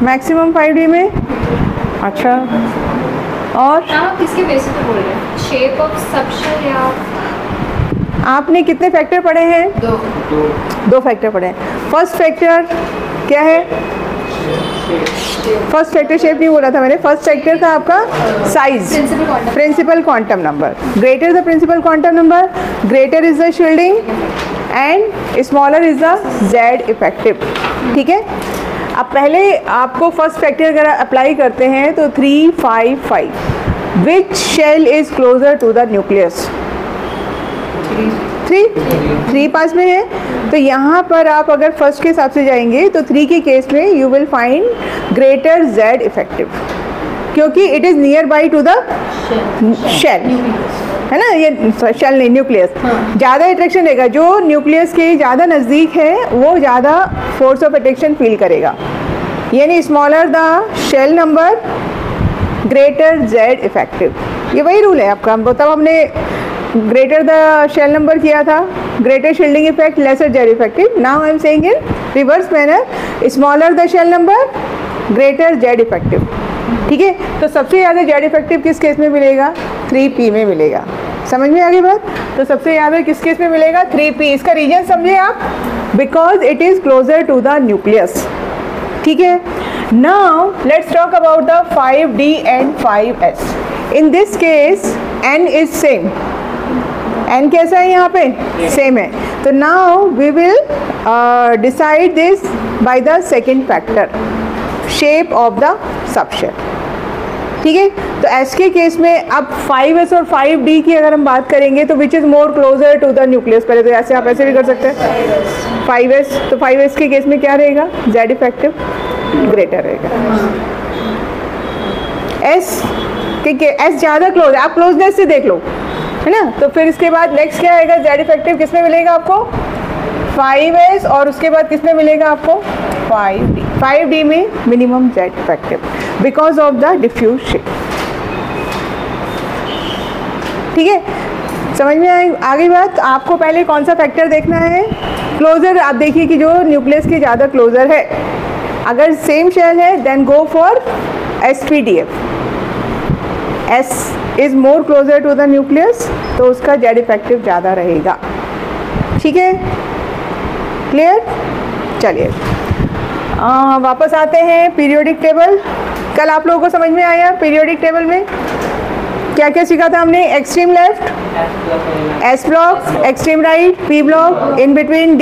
Maximum 5D में। अच्छा, और किसके बेसिस पे बोल रहे हैं? शेप ऑफ सबशेल या आपने कितने फैक्टर पढ़े हैं? दो फैक्टर पढ़े हैं। फर्स्ट फैक्टर क्या है? फर्स्ट फैक्टर शेप नहीं बोला था मैंने, फर्स्ट फैक्टर था आपका size, principal quantum number. Greater the principal quantum number, greater is the shielding and smaller is the Z effective. ठीक है, अब पहले आपको फर्स्ट फैक्टर अगर अप्लाई करते हैं तो 3, 5, 5 which shell is closer to the nucleus? 3 पास में है, तो यहाँ पर आप अगर फर्स्ट के हिसाब से जाएंगे तो 3 के केस में you will find greater Z effective, क्योंकि it is near by to the shell, है ना, ये शेल नहीं न्यूक्लियस। ज़्यादा अट्रैक्शन देगा, जो न्यूक्लियस के ज़्यादा नज़दीक है वो ज़्यादा फोर्स ऑफ अट्रैक्शन फील करेगा, यानी smaller the shell number greater Z effective. ये वही रूल है आपका, तब हमने ग्रेटर द शेल नंबर किया था, greater shielding effect lesser Z effective. Now I am saying in reverse manner, smaller the shell number greater Z effective. ठीक है, तो सबसे ज़्यादा जेड इफेक्टिव किस केस में मिलेगा? 3p में मिलेगा। समझ में आ गई बात? तो सबसे ज़्यादा किस केस में मिलेगा? 3p। इसका रीजन समझे आप, because it is closer to the nucleus. ठीक है, now let's talk about the 5d and 5s। In this case n is same, n कैसा है यहाँ पे? सेम है। तो now we will decide this by the second factor, shape of the subshell. ठीक है, तो S के केस में अब 5s और 5d की अगर हम बात करेंगे तो which is more closer to the nucleus? पहले तो ऐसे आप ऐसे भी कर सकते हैं 5s, तो 5s के केस में क्या रहेगा? जेड इफेक्टिव ग्रेटर रहेगा। S ज़्यादा क्लोज है, आप क्लोजनेस से देख लो, है ना। तो फिर इसके बाद नेक्स्ट क्या आएगा? जेड इफेक्टिव किस में मिलेगा आपको? 5s, और उसके बाद किस में मिलेगा आपको? 5d। 5d में minimum Z effective because of the diffuse shape. ठीक है, समझ में आ गई बात? आपको पहले कौन सा फैक्टर देखना है? क्लोजर। आप देखिए कि जो न्यूक्लियस के ज़्यादा क्लोजर है, अगर सेम शेल है then go for sp-df। S is more closer to the nucleus, तो उसका जेड इफेक्टिव ज़्यादा रहेगा। ठीक है, क्लियर? चलिए वापस आते हैं पीरियोडिक टेबल। कल आप लोगों को समझ में आया पीरियोडिक टेबल में क्या क्या सीखा था हमने? Extreme left S block, extreme right P block, in between D।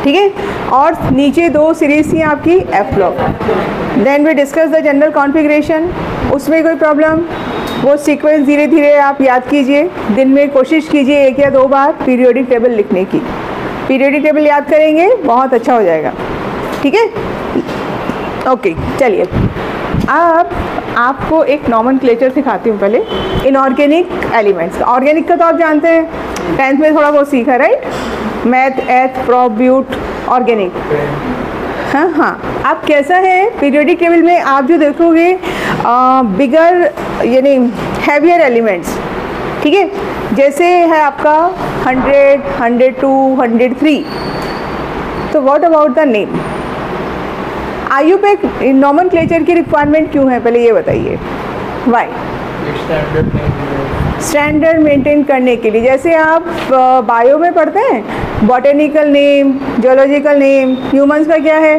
ठीक है, और नीचे 2 सीरीज थी आपकी F block. Then we discuss the general configuration. उसमें कोई प्रॉब्लम? वो सीक्वेंस धीरे धीरे आप याद कीजिए, दिन में कोशिश कीजिए 1 या 2 बार पीरियोडिक टेबल लिखने की। पीरियोडिक टेबल याद करेंगे बहुत अच्छा हो जाएगा। ठीक है, ओके। चलिए अब आपको एक नॉमेनक्लेचर सिखाती हूँ पहले इनऑर्गेनिक एलिमेंट्स का। ऑर्गेनिक का तो आप जानते हैं, 10th में थोड़ा बहुत सीखा, राइट? मैथ, एथ, प्रोप, ब्यूट, ऑर्गेनिक। हाँ, अब कैसा है पीरियोडिक टेबल में आप जो देखोगे बिगर यानी हैवियर एलिमेंट्स। ठीक है, जैसे है आपका 100, 102, 103। तो व्हाट अबाउट द नेम? आयु पे नॉमेनक्लेचर की रिक्वायरमेंट क्यों है, पहले ये बताइए। वाई? स्टैंडर्ड मेंटेन करने के लिए। जैसे आप बायो में पढ़ते हैं botanical name, geological name. Humans का क्या है?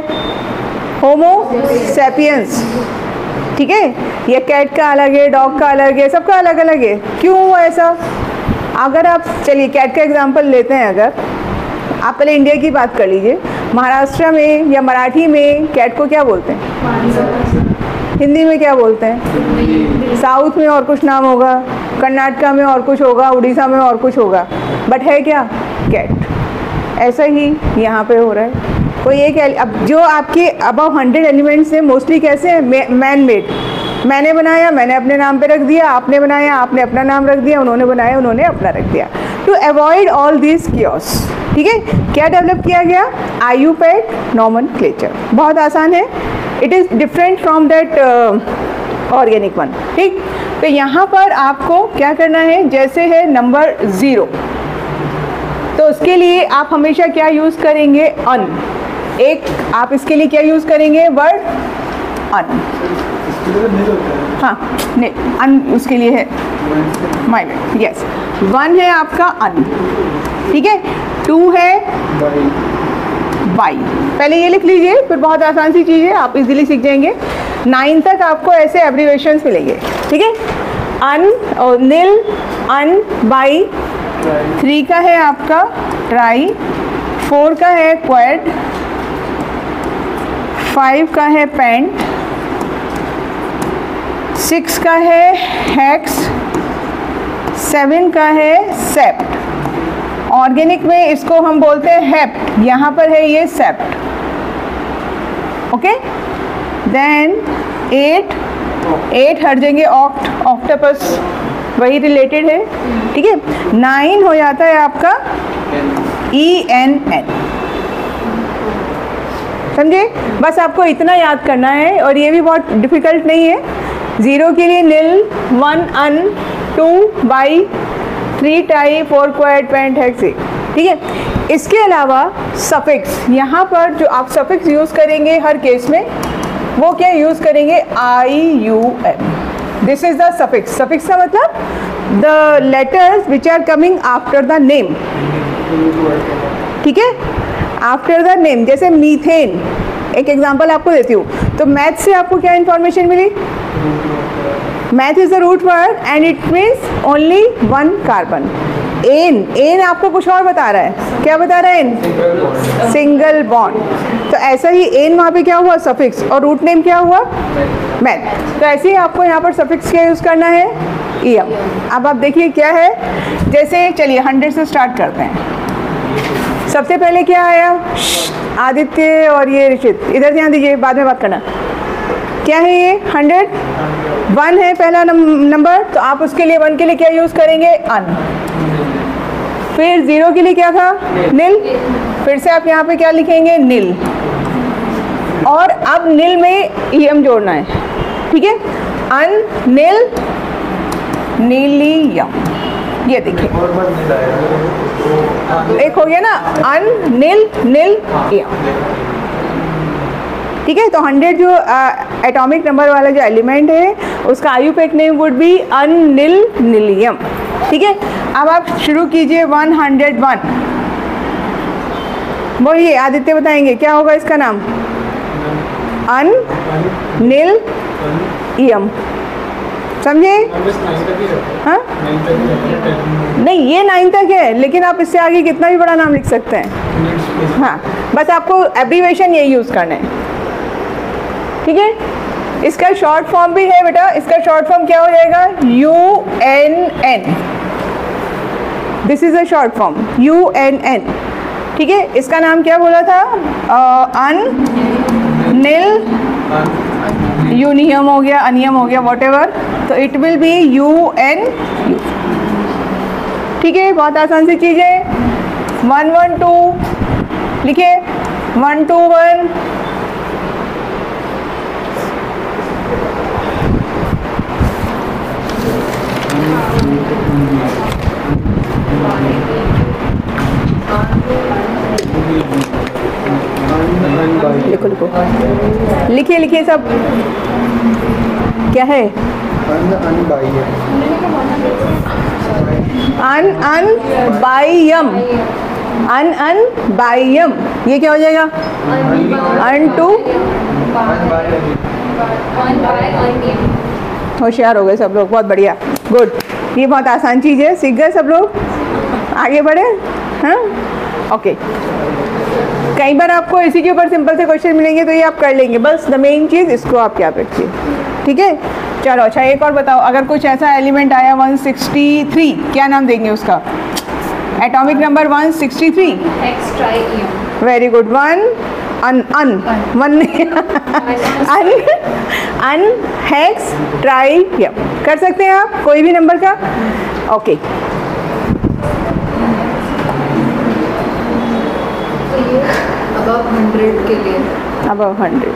Homo sapiens. ठीक है, ये कैट का अलग है, डॉग का अलग है, सबका अलग अलग है। क्यों हुआ ऐसा? अगर आप चलिए कैट का एग्जांपल लेते हैं, अगर आप पहले इंडिया की बात कर लीजिए, महाराष्ट्र में या मराठी में कैट को क्या बोलते हैं? हिंदी में क्या बोलते हैं? साउथ में और कुछ नाम होगा, कर्नाटका में और कुछ होगा, उड़ीसा में और कुछ होगा, बट है क्या? कैट। ऐसा ही यहाँ पे हो रहा है। कोई एक अब जो आपके अबव 100 एलिमेंट्स हैं मोस्टली कैसे हैं? Man made. मैंने बनाया, मैंने अपने नाम पे रख दिया, आपने बनाया, आपने अपना नाम रख दिया, उन्होंने बनाया, उन्होंने अपना रख दिया। To avoid all this chaos, ठीक है, क्या डेवलप किया गया? IUPAC nomenclature. बहुत आसान है, it is different from that organic one. ठीक, तो यहाँ पर आपको क्या करना है? जैसे है नंबर 0, तो उसके लिए आप हमेशा क्या यूज़ करेंगे? अन। एक आप इसके लिए क्या यूज़ करेंगे वर्ड अन, हाँ अन उसके लिए है माई बैड, यस। 1 है आपका अन, ठीक है। 2 है बाई, पहले ये लिख लीजिए, फिर बहुत आसान सी चीज़ है, आप इजीली सीख जाएंगे। 9 तक आपको ऐसे एब्रीवेशंस मिलेंगे, ठीक है। अन और नील, अन, बाई। 3 का है आपका ट्राई, 4 का है क्वाड, 5 का है पेंट, 6 का है हैक्स, 7 का है सेप्ट। ऑर्गेनिक में इसको हम बोलते हैं हेप्ट, यहाँ पर है ये सेप्ट, ओके। देन 8 हट जाएंगे, ऑक्ट, ऑक्टोपस, वही रिलेटेड है, ठीक है। 9 हो जाता है आपका ENN, समझे। बस आपको इतना याद करना है और ये भी बहुत डिफिकल्ट नहीं है। 0 के लिए nil, 1 un, 2 bi, 3 tri, 4 quad, pent, hex, ठीक है। इसके अलावा सफिक्स, यहाँ पर जो आप सफिक्स यूज़ करेंगे हर केस में, वो क्या यूज़ करेंगे IUM, this is the suffix. Suffix का मतलब the letters which are coming after the name, ठीक है, आफ्टर द नेम। जैसे मीथेन, एक एग्जांपल आपको देती हूँ, तो मैथ से आपको क्या इन्फॉर्मेशन मिली, meth is the root word and it means only 1 carbon. एन आपको कुछ और बता रहा है, क्या बता रहा है एन, सिंगल बॉन्ड। तो ऐसा ही एन वहाँ पे क्या हुआ सफिक्स, और रूट नेम क्या हुआ मैथ। तो ऐसे ही आपको यहाँ पर सफिक्स क्या यूज़ करना है EM। अब आप देखिए क्या है, जैसे चलिए 100 से स्टार्ट करते हैं। सबसे पहले क्या आया, आदित्य और ये ऋषित, इधर ध्यान दीजिए, बाद में बात करना। क्या है ये 100, 1 है पहला नंबर, तो आप उसके लिए 1 के लिए क्या यूज़ करेंगे अन। फिर 0 के लिए क्या था नील, फिर से आप यहाँ पे क्या लिखेंगे नील, और अब नील में EM जोड़ना है, ठीक है। अन नील नीलियम, ये देखिए एक हो गया ना, अन नील नील EM, ठीक है। तो 100 जो एटॉमिक नंबर वाला जो एलिमेंट है उसका IUPAC name would be unnilnilium, ठीक है। अब आप शुरू कीजिए 101, बोलिए, आदित्य बताएंगे क्या होगा इसका नाम, अन नील EM, समझे। हाँ नहीं, ये 9 तक है, लेकिन आप इससे आगे कितना भी बड़ा नाम लिख सकते हैं, हाँ बस आपको एब्रीवेशन ये यूज़ करना है, ठीक है। इसका शॉर्ट फॉर्म भी है बेटा, इसका शॉर्ट फॉर्म क्या हो जाएगा UNN, this is a short form UNN, ठीक है। इसका नाम क्या बोला था, अन नील यूनियम हो गया, अनियम हो गया, व्हाटएवर, तो इट विल बी UNU, ठीक है। बहुत आसान सी चीज़ है। 112 लिखिए, 121, लिखो लिखो, लिखिए लिखिए सब, क्या है अनबाइयम, ये क्या हो जाएगा अनटू, होशियार हो गए सब लोग, बहुत बढ़िया, गुड। ये बहुत आसान चीज़ है, सीख गए सब लोग, आगे बढ़े, हाँ ओके। कई बार आपको इसी के ऊपर सिंपल से क्वेश्चन मिलेंगे तो ये आप कर लेंगे, बस द मेन चीज़ इसको आप क्या रखिए, ठीक है। चलो अच्छा, एक और बताओ, अगर कुछ ऐसा एलिमेंट आया 163, क्या नाम देंगे उसका, एटॉमिक नंबर 163, वेरी गुड, अन हेक्स ट्राई, कर सकते हैं आप कोई भी नंबर का, ओके। अबव 100 के लिए, अबव 100,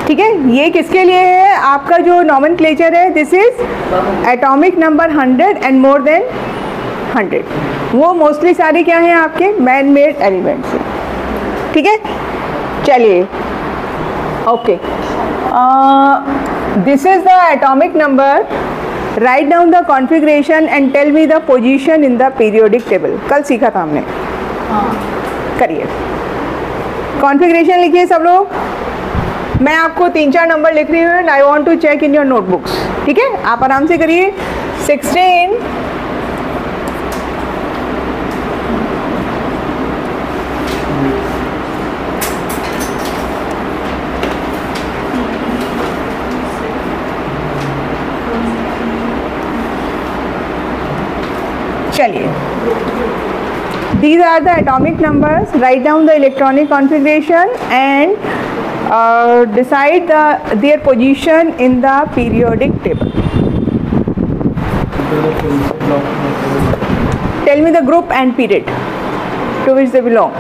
ठीक है। ये किसके लिए है, आपका जो नॉमेनक्लेचर है, this is atomic number 100 and more than 100, वो मोस्टली सारी क्या हैं आपके मैन मेड एलिमेंट्स हैं, ठीक है, चलिए okay, this is the atomic number, write down the configuration and tell me the position in the periodic table. कल सीखा था हमने, करिए कॉन्फ़िगरेशन लिखिए सब लोग। मैं आपको 3-4 नंबर लिख रही हूँ and I want to check in your notebooks, ठीक है, आप आराम से करिए। 16 चलिए, these are the atomic numbers, write down the electronic configuration and decide their position in the periodic table. Tell me the group and period to which they belong.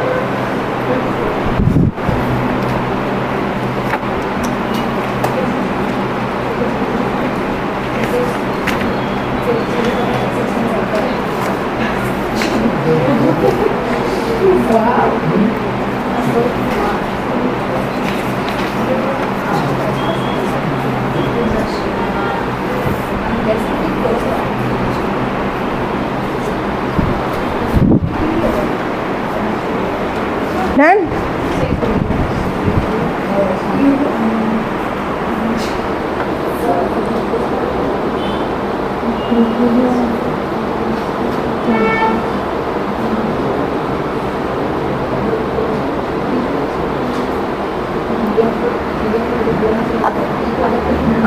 Done?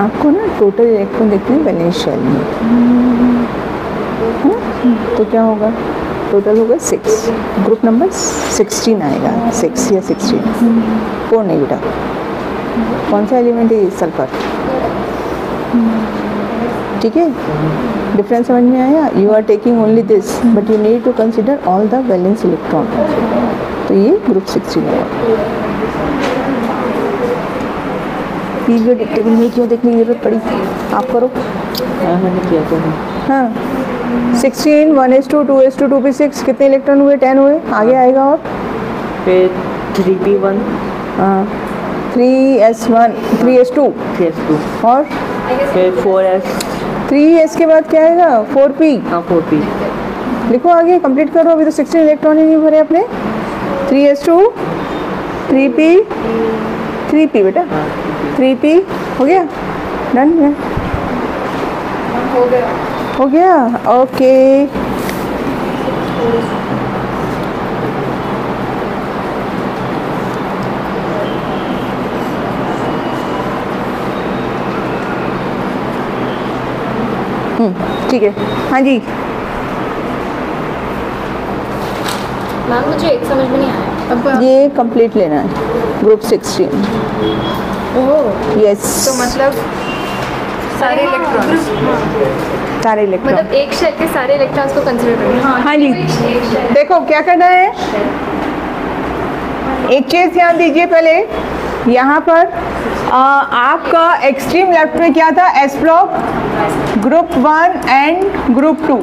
आपको ना total electron देखते हैं valence shell में, है ना, तो क्या होगा, टोटल होगा 6, ग्रुप नंबर 16 आएगा, 6 या 16, 4 नहीं बेटा, कौन सा एलिमेंट है, सल्फर, ठीक है, डिफरेंस समझ में आया। You are taking only this but you need to consider all the valence electron, तो ये ग्रुप 16 है। पीरियोडिक टेबल में क्यों देखने की जरूरत पड़ी, आप करो। हाँ मैंने किया था। हाँ 16, 1s2, 2s2, 2p6, कितने इलेक्ट्रॉन हुए, 10 हुए, आगे आएगा और फिर 3p1, हाँ 3s1, 3s2, 3s2 और फिर 4s, 3s के बाद क्या आएगा, 4p, हाँ 4p, लिखो आगे, कंप्लीट करो, अभी तो 16 इलेक्ट्रॉन ही नहीं भरे अपने। 3s2, 3p, 3p बेटा, 3p हो गया, डन है, हो गया, ओके। ठीक है, हाँ जी मैम मुझे एक समझ में नहीं आया। ये कंप्लीट लेना है, ग्रुप 16। ओह यस, तो मतलब सारे इलेक्ट्रॉन्स, सारे इलेक्ट्रॉन, मतलब एक शेल के सारे इलेक्ट्रॉन्स को कंसीडर करना है। हाँ जी, देखो क्या करना है, एक चीज़ ध्यान दीजिए पहले, यहाँ पर आपका एक्सट्रीम लेफ्ट में क्या था, S block, group 1 and group 2,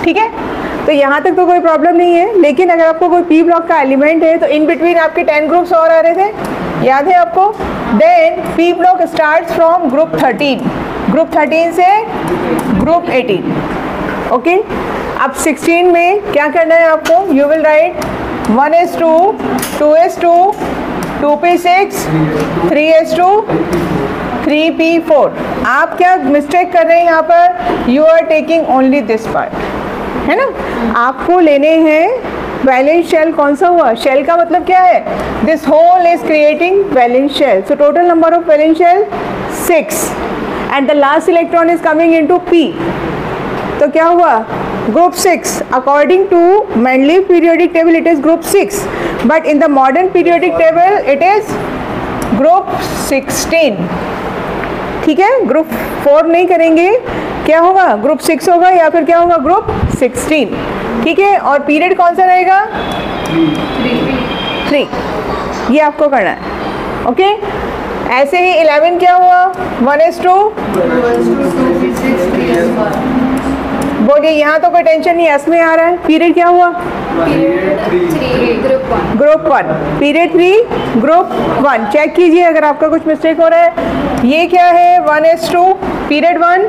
ठीक है, तो यहाँ तक तो कोई प्रॉब्लम नहीं है। लेकिन अगर आपको कोई पी ब्लॉक का एलिमेंट है तो इन बिटवीन आपके 10 ग्रुप्स और आ रहे थे, याद है आपको। Then P block start from group 13, group 13 से ग्रुप 18, ओके। अब 16 में क्या करना है आपको, you will write 1s2, 2s2, 2p6, 3s2, 3p4। आप क्या मिस्टेक कर रहे हैं यहाँ पर, you are taking only this part, है ना। आपको लेने हैं वैलेंस शेल, कौन सा हुआ, शेल का मतलब क्या है, this whole is creating valence shell, so total number of valence shell 6 and the last electron is coming into p, तो क्या हुआ, group 6। According to Mendeleev periodic table it is group 6, but in the modern periodic table it is group 16, ठीक है। Group 4 नहीं करेंगे, क्या होगा, group 6 होगा या फिर क्या होगा, ग्रुप 16, ठीक है। और पीरियड कौन सा रहेगा, 3, ये आपको करना है, ओके। ऐसे ही 11 क्या हुआ, 1s2, बोलिए, यहाँ तो कोई टेंशन नहीं, एस में आ रहा है, पीरियड क्या हुआ, Period 3, group 1. Group 1, period 3 group 1। Check कीजिए अगर आपका कुछ मिस्टेक हो रहा है। ये क्या है 1s2 पीरियड 1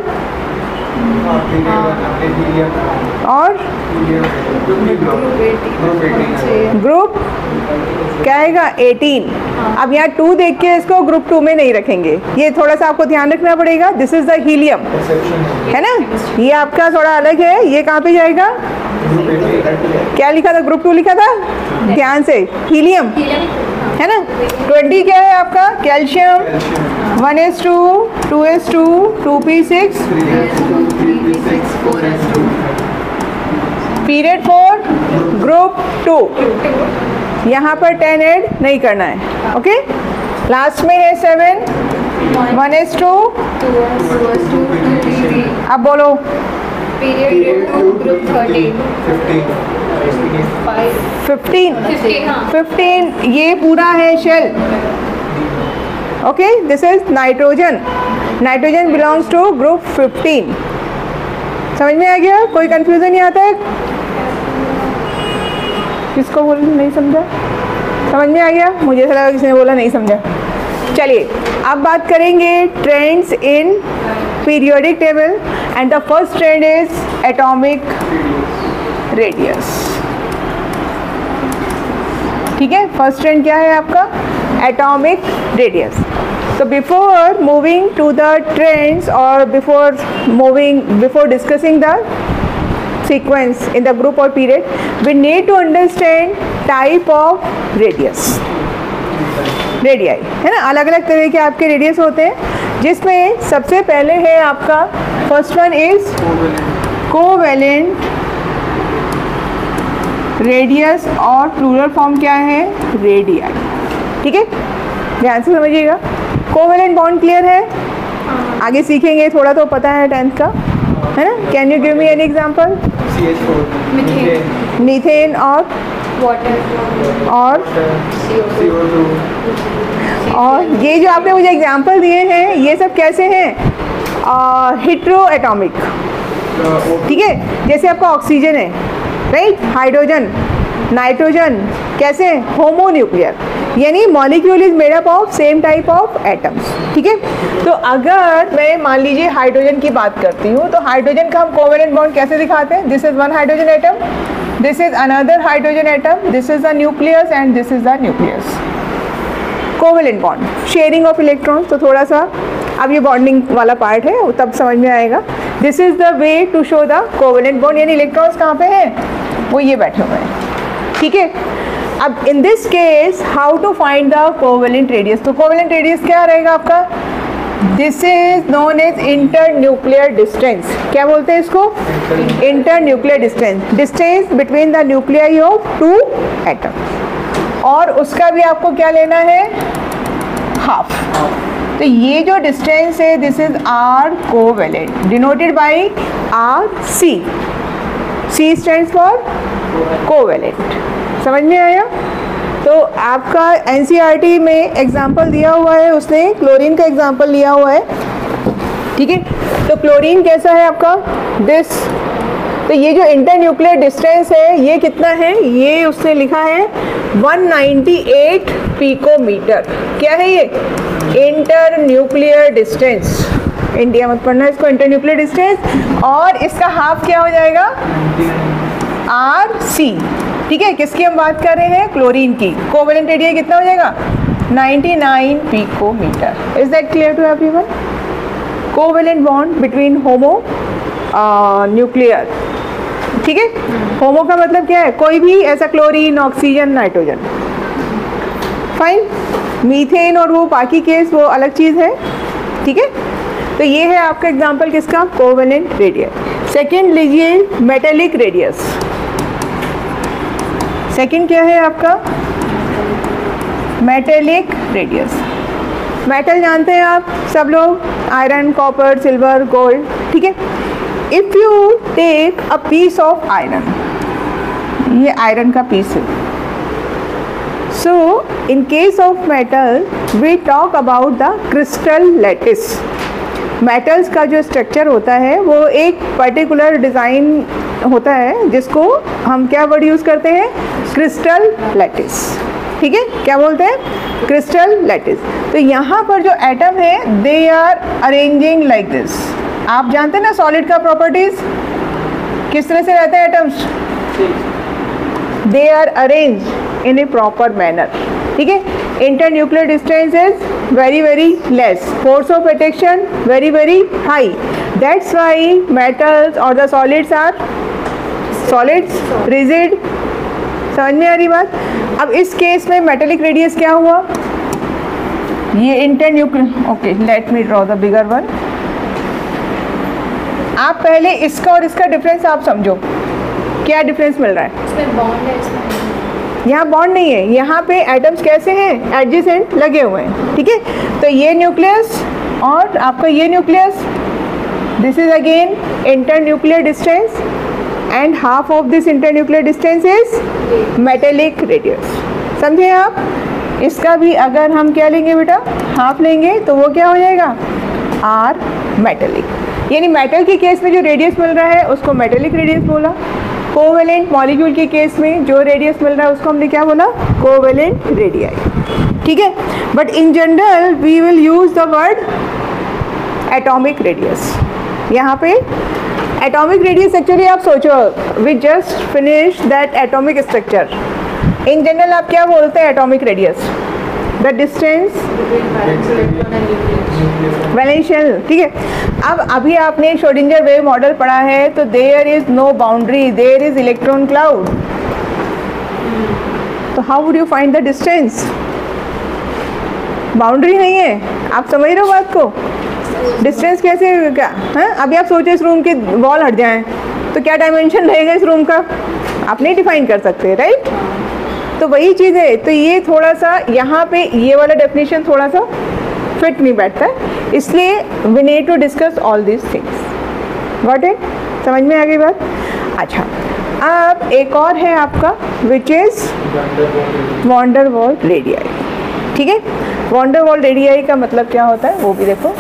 और ग्रुप क्या आएगा 18। अब यहाँ 2 देख के इसको ग्रुप 2 में नहीं रखेंगे, ये थोड़ा सा आपको ध्यान रखना पड़ेगा। दिस इज द हीलियम, है ना, ये आपका थोड़ा अलग है। ये कहाँ पे जाएगा, क्या लिखा था, ग्रुप 2 लिखा था, ध्यान से, हीलियम है ना। 20 क्या है आपका, calcium 1s2 2s2 2p6 period 4 group 2। यहाँ पर 10 ऐड नहीं करना है, ओके। लास्ट में है 7 1s2 अब बोलो Period 2, group 13. 15 ये पूरा है shell, okay. This is nitrogen, nitrogen belongs to group 15। समझ में आ गया, कोई कंफ्यूजन नहीं आता है, किसको बोल नहीं समझा, समझ में आ गया, मुझे ऐसा लगा किसी ने बोला नहीं समझा। चलिए अब बात करेंगे trends in periodic table and the first trend is atomic radius. ठीक है, फर्स्ट ट्रेंड क्या है आपका, एटॉमिक रेडियस। तो before moving to the trends और before discussing the sequence in the group or period, we need to understand type of radius, radii, है ना। अलग अलग तरह के आपके रेडियस होते हैं, जिसमें सबसे पहले है आपका first one is covalent radius और प्लूरल फॉर्म क्या है, रेडिई। ठीक है, ध्यान से समझिएगा। कोवेलेंट बॉन्ड क्लियर है, आगे सीखेंगे, थोड़ा तो पता है 10th का, है ना। Can you give me an example, methane और वाटर और CO2 और ये जो आपने मुझे एग्जांपल दिए हैं ये सब कैसे हैं, हेटेरो एटॉमिक। ठीक है, जैसे आपका ऑक्सीजन है, राइट, हाइड्रोजन, नाइट्रोजन, कैसे, होमोन्यूक्लियर, यानी molecule is made up of same type of atoms. ठीक है, तो अगर मैं मान लीजिए हाइड्रोजन की बात करती हूँ, तो हाइड्रोजन का हम कोवेलेंट बॉन्ड कैसे दिखाते हैं, this is one hydrogen atom, this is another hydrogen atom, this is the nucleus and this is the nucleus. Covalent bond, sharing of electrons, तो थोड़ा सा अब ये बॉन्डिंग वाला पार्ट है, वो तब समझ में आएगा। This is the way to show the covalent bond, यानी इलेक्ट्रॉन्स कहाँ पे हैं, वो ये बैठे हुए हैं। ठीक है, अब in this case how to find the covalent radius, तो कोवेलेंट रेडियस क्या रहेगा आपका, this is known as inter nuclear distance. क्या बोलते हैं इसको, inter nuclear distance, distance between the nuclei of two atoms, और उसका भी आपको क्या लेना है, हाफ। तो ये जो डिस्टेंस है this is R covalent, denoted by R C, C stands for covalent. समझ में आया। तो आपका एनसीईआरटी में एग्जाम्पल दिया हुआ है, उसने क्लोरीन का एग्जाम्पल लिया हुआ है। ठीक है, तो क्लोरीन कैसा है आपका, दिस, तो ये जो इंटर न्यूक्लियर डिस्टेंस है ये कितना है, ये उसने लिखा है 198 पिकोमीटर। क्या है ये, इंटर न्यूक्लियर डिस्टेंस, इंडिया मत पढ़ना इसको, इंटर न्यूक्लियर डिस्टेंस, और इसका हाफ क्या हो जाएगा, आर सी। ठीक है, किसकी हम बात कर रहे हैं, क्लोरीन की। कोवेलेंट रेडियस कितना हो जाएगा, 99 picometre. Is that clear to everyone. Covalent bond between homo nuclear. ठीक है, होमो का मतलब क्या है, कोई भी ऐसा chlorine, oxygen, nitrogen, fine. Methane और वो बाकी केस वो अलग चीज़ है। ठीक है, तो ये है आपका एग्जांपल किसका, कोवेलेंट रेडियस। सेकंड लीजिए मेटेलिक रेडियस। सेकंड क्या है आपका, मेटेलिक रेडियस। मेटल जानते हैं आप सब लोग, आयरन, कॉपर, सिल्वर, गोल्ड। ठीक है, if you take a piece of iron, ये आयरन का पीस है। So in case of metal we talk about the crystal lattice. Metals का जो स्ट्रक्चर होता है वो एक पर्टिकुलर डिज़ाइन होता है जिसको हम क्या वर्ड यूज़ करते हैं, क्रिस्टल लैटिस। ठीक है, क्या बोलते हैं, क्रिस्टल लैटिस। तो यहाँ पर जो एटम है they are arranging like this. आप जानते हैं ना सॉलिड का प्रॉपर्टीज किस तरह से रहते हैं atoms, they are arrange in a proper manner. ठीक है, internuclear distance is very very less, force of attraction very very high, that's why metals और the solids are solids rigid. समझ में आ रही बात। अब इस केस में मेटेलिक रेडियस क्या हुआ, ये internuclear, okay let me draw the bigger one. आप पहले इसका और इसका डिफरेंस आप समझो, क्या डिफरेंस मिल रहा है। इसमें बॉन्ड है, इसमें यहाँ बॉन्ड नहीं है, यहाँ पे एटम्स कैसे हैं, एडजेसेंट लगे हुए हैं। ठीक है, तो ये न्यूक्लियस और आपका ये nucleus, this is again internuclear distance and half of this internuclear distance is metallic radius. समझे आप। इसका भी अगर हम क्या लेंगे बेटा, हाफ लेंगे तो वो क्या हो जाएगा, आर मेटेलिक। यानी मेटल के केस में जो रेडियस मिल रहा है उसको मेटेलिक रेडियस बोला, कोवेलेंट मॉलिक्यूल के केस में जो रेडियस मिल रहा है उसको हमने क्या बोला, कोवेलेंट रेडियाई। ठीक है, but in general we will use the word atomic radius. यहाँ पे एटॉमिक रेडियस एक्चुअली आप सोचो, we just finish that atomic structure. In general आप क्या बोलते हैं एटॉमिक रेडियस, द डिस्टेंस वैलेंशियल। ठीक है, अब अभी आपने श्रोडिंगर वेव मॉडल पढ़ा है, तो there is no boundary, there is electron cloud, तो how would you find the distance, boundary नहीं है। आप समझ रहे हो बात को, डिस्टेंस कैसे क्या है। अभी आप सोचो इस रूम की वॉल हट जाए तो क्या डायमेंशन रहेगा इस रूम का, आप नहीं डिफाइन कर सकते, राइट। तो वही चीज़ है, तो ये थोड़ा सा यहाँ पे ये वाला डेफिनेशन थोड़ा सा फिट नहीं बैठता है, इसलिए we need to discuss all this things. Got it, समझ में आ गई बात। अच्छा, अब एक और है आपका which is van der Waals radii. ठीक है, वॉन डेर वाल रेडियाई का मतलब क्या होता है वो भी देखो।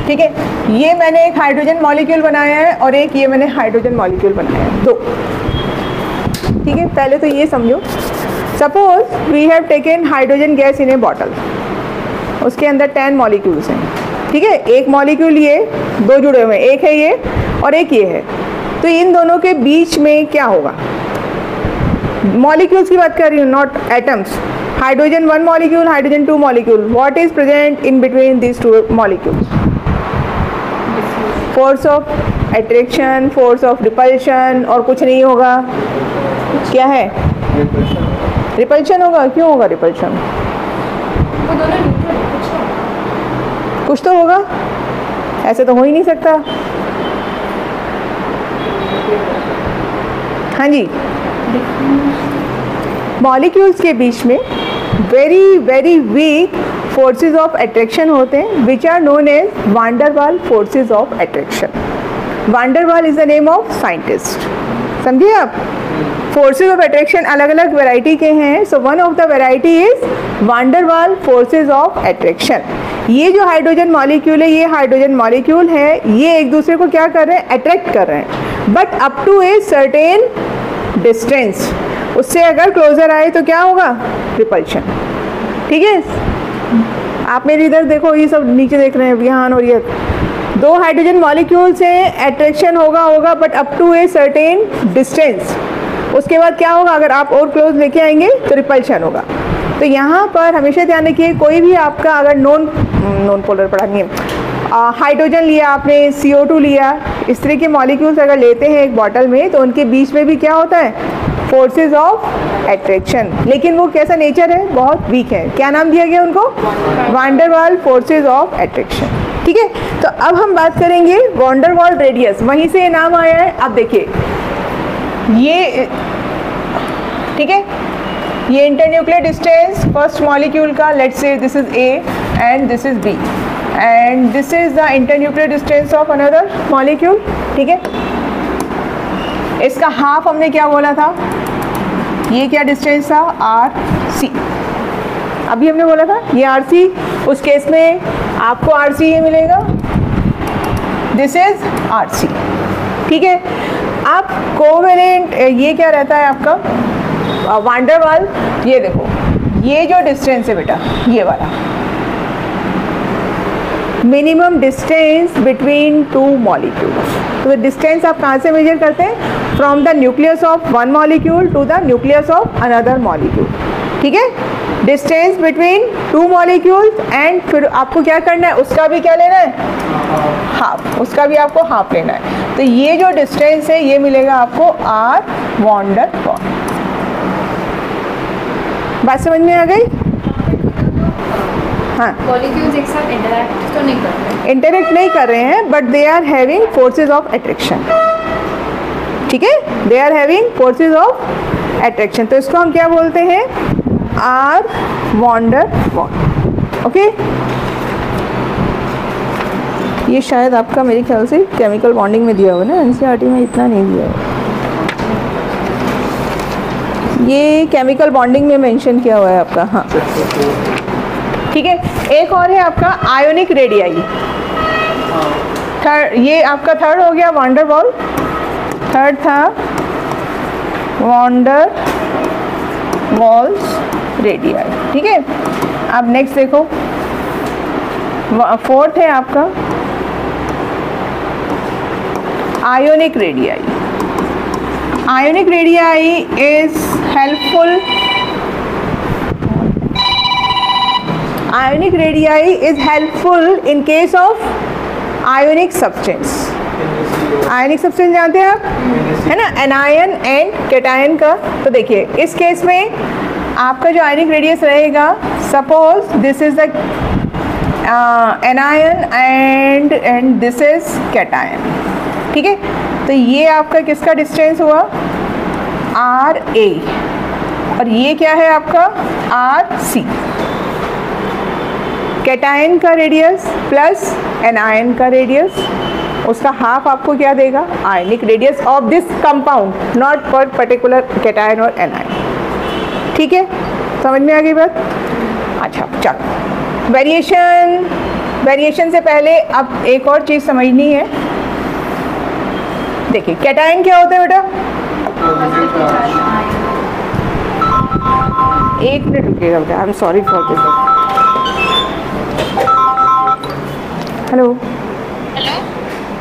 ठीक है, ये मैंने एक हाइड्रोजन मॉलिक्यूल बनाया है और एक ये मैंने हाइड्रोजन मॉलिक्यूल बनाया है, दो। ठीक है, पहले तो ये समझो, suppose we have taken hydrogen gas in a bottle, उसके अंदर 10 मॉलिक्यूल्स हैं। ठीक है, एक मॉलिक्यूल ये दो जुड़े हुए हैं, एक है ये और एक ये है, तो इन दोनों के बीच में क्या होगा, मॉलिक्यूल्स की बात कर रही हूँ, not atoms. Hydrogen 1 molecule, hydrogen 2 molecule, what is present in between this 2 molecules, force of attraction, force of repulsion, और कुछ नहीं होगा, क्या है, रिपल्शन होगा। क्यों होगा रिपल्शन, वो दोनों न्यूट्रल कुछ तो होगा, ऐसे तो हो ही नहीं सकता। हाँ जी, मॉलिक्यूल्स के बीच में very very weak forces of attraction होते हैं which are known as van der Waals forces of attraction. Van der Waals is the name of scientist, समझिए आप। फोर्सेस ऑफ अट्रैक्शन अलग अलग वैरायटी के हैं, so one of the variety is one der Waals forces of attraction. ये जो hydrogen molecule है, ये हाइड्रोजन मॉलिक्यूल है, ये एक दूसरे को क्या कर रहे हैं, अट्रैक्ट कर रहे हैं, but up to a certain distance. उससे अगर क्लोजर आए तो क्या होगा, रिपल्शन। ठीक है, आप मेरे इधर देखो, ये सब नीचे देख रहे हैं, विहान और ये दो हाइड्रोजन मॉलिक्यूल से अट्रैक्शन होगा but up to a certain distance. उसके बाद क्या होगा, अगर आप और क्लोज लेके आएंगे तो रिपल्शन होगा। तो यहाँ पर हमेशा ध्यान रखिए, कोई भी आपका अगर नॉन पोलर पढ़ा नहीं है, हाइड्रोजन लिया आपने, CO2 लिया, इस तरह के मॉलिक्यूल्स अगर लेते हैं एक बॉटल में, तो उनके बीच में भी क्या होता है, फोर्सेस ऑफ अट्रैक्शन। लेकिन वो कैसा नेचर है, बहुत वीक है। क्या नाम दिया गया उनको, van der Waals forces of attraction. ठीक है, तो अब हम बात करेंगे वान डेर वाल रेडियस, वहीं से ये नाम आया है। अब देखिए ये, ठीक है, ये इंटरन्यूक्लियर डिस्टेंस फर्स्ट मॉलिक्यूल का, let's say this is A and this is B, and this is the internuclear distance of another molecule. ठीक है, इसका हाफ हमने क्या बोला था, ये क्या डिस्टेंस था, RC। अभी हमने बोला था ये RC, उस केस में आपको RC ये मिलेगा, दिस इज RC। ठीक है, अब कोवेलेंट ये क्या रहता है आपका वान डेर वाल। ये देखो, ये जो डिस्टेंस है बेटा, ये वाला minimum distance between two molecules. तो डिस्टेंस आप कहाँ से मेजर करते हैं, from the nucleus of one molecule to the nucleus of another molecule. ठीक है, distance between two molecules, and फिर आपको क्या करना है, उसका भी क्या लेना है, हाफ, उसका भी आपको हाफ लेना है। तो ये जो डिस्टेंस है ये मिलेगा आपको R वॉन डेर वाल। बात समझ में आ गई? हाँ, मॉलिक्यूल्स एक साथ इंटरैक्ट तो नहीं कर रहे, इंटरेक्ट नहीं कर रहे हैं, but they are having forces of attraction. ठीक है, they are having forces of attraction. तो इसको हम क्या बोलते हैं, R van der Waals. Okay, ये शायद आपका मेरे ख्याल से केमिकल बॉन्डिंग में दिया हुआ ना, एनसीईआरटी में इतना नहीं दिया हुआ। ये केमिकल बॉन्डिंग में मेंशन किया हुआ है आपका। हाँ, ठीक है, एक और है आपका आयोनिक रेडियाई। थर्ड, ये आपका थर्ड हो गया वान डेर वाल, थर्ड था वान डेर वाल्स रेडियाई। ठीक है, अब नेक्स्ट देखो, फोर्थ है आपका ionic radii. Ionic radii is helpful, ionic radii is helpful in case of ionic substance। ionic substance जानते हैं आप, है ना, एनायन एंड कैटायन का। तो देखिए इस केस में आपका जो आयनिक रेडियस रहेगा, suppose this is the anion and this is cation. ठीक है, तो ये आपका किसका डिस्टेंस हुआ, RA, और ये क्या है आपका RC। कैटायन का रेडियस प्लस एनायन का रेडियस, उसका हाफ आपको क्या देगा, ionic radius of this compound, not for particular cation और एनायन। ठीक है, समझ में आ गई बात? अच्छा, चलो वेरिएशन से पहले अब एक और चीज़ समझनी है। देखिए कैटायन क्या होता है बेटा, एक मिनट रुकिएगा बेटा, I am sorry for this. Hello hello,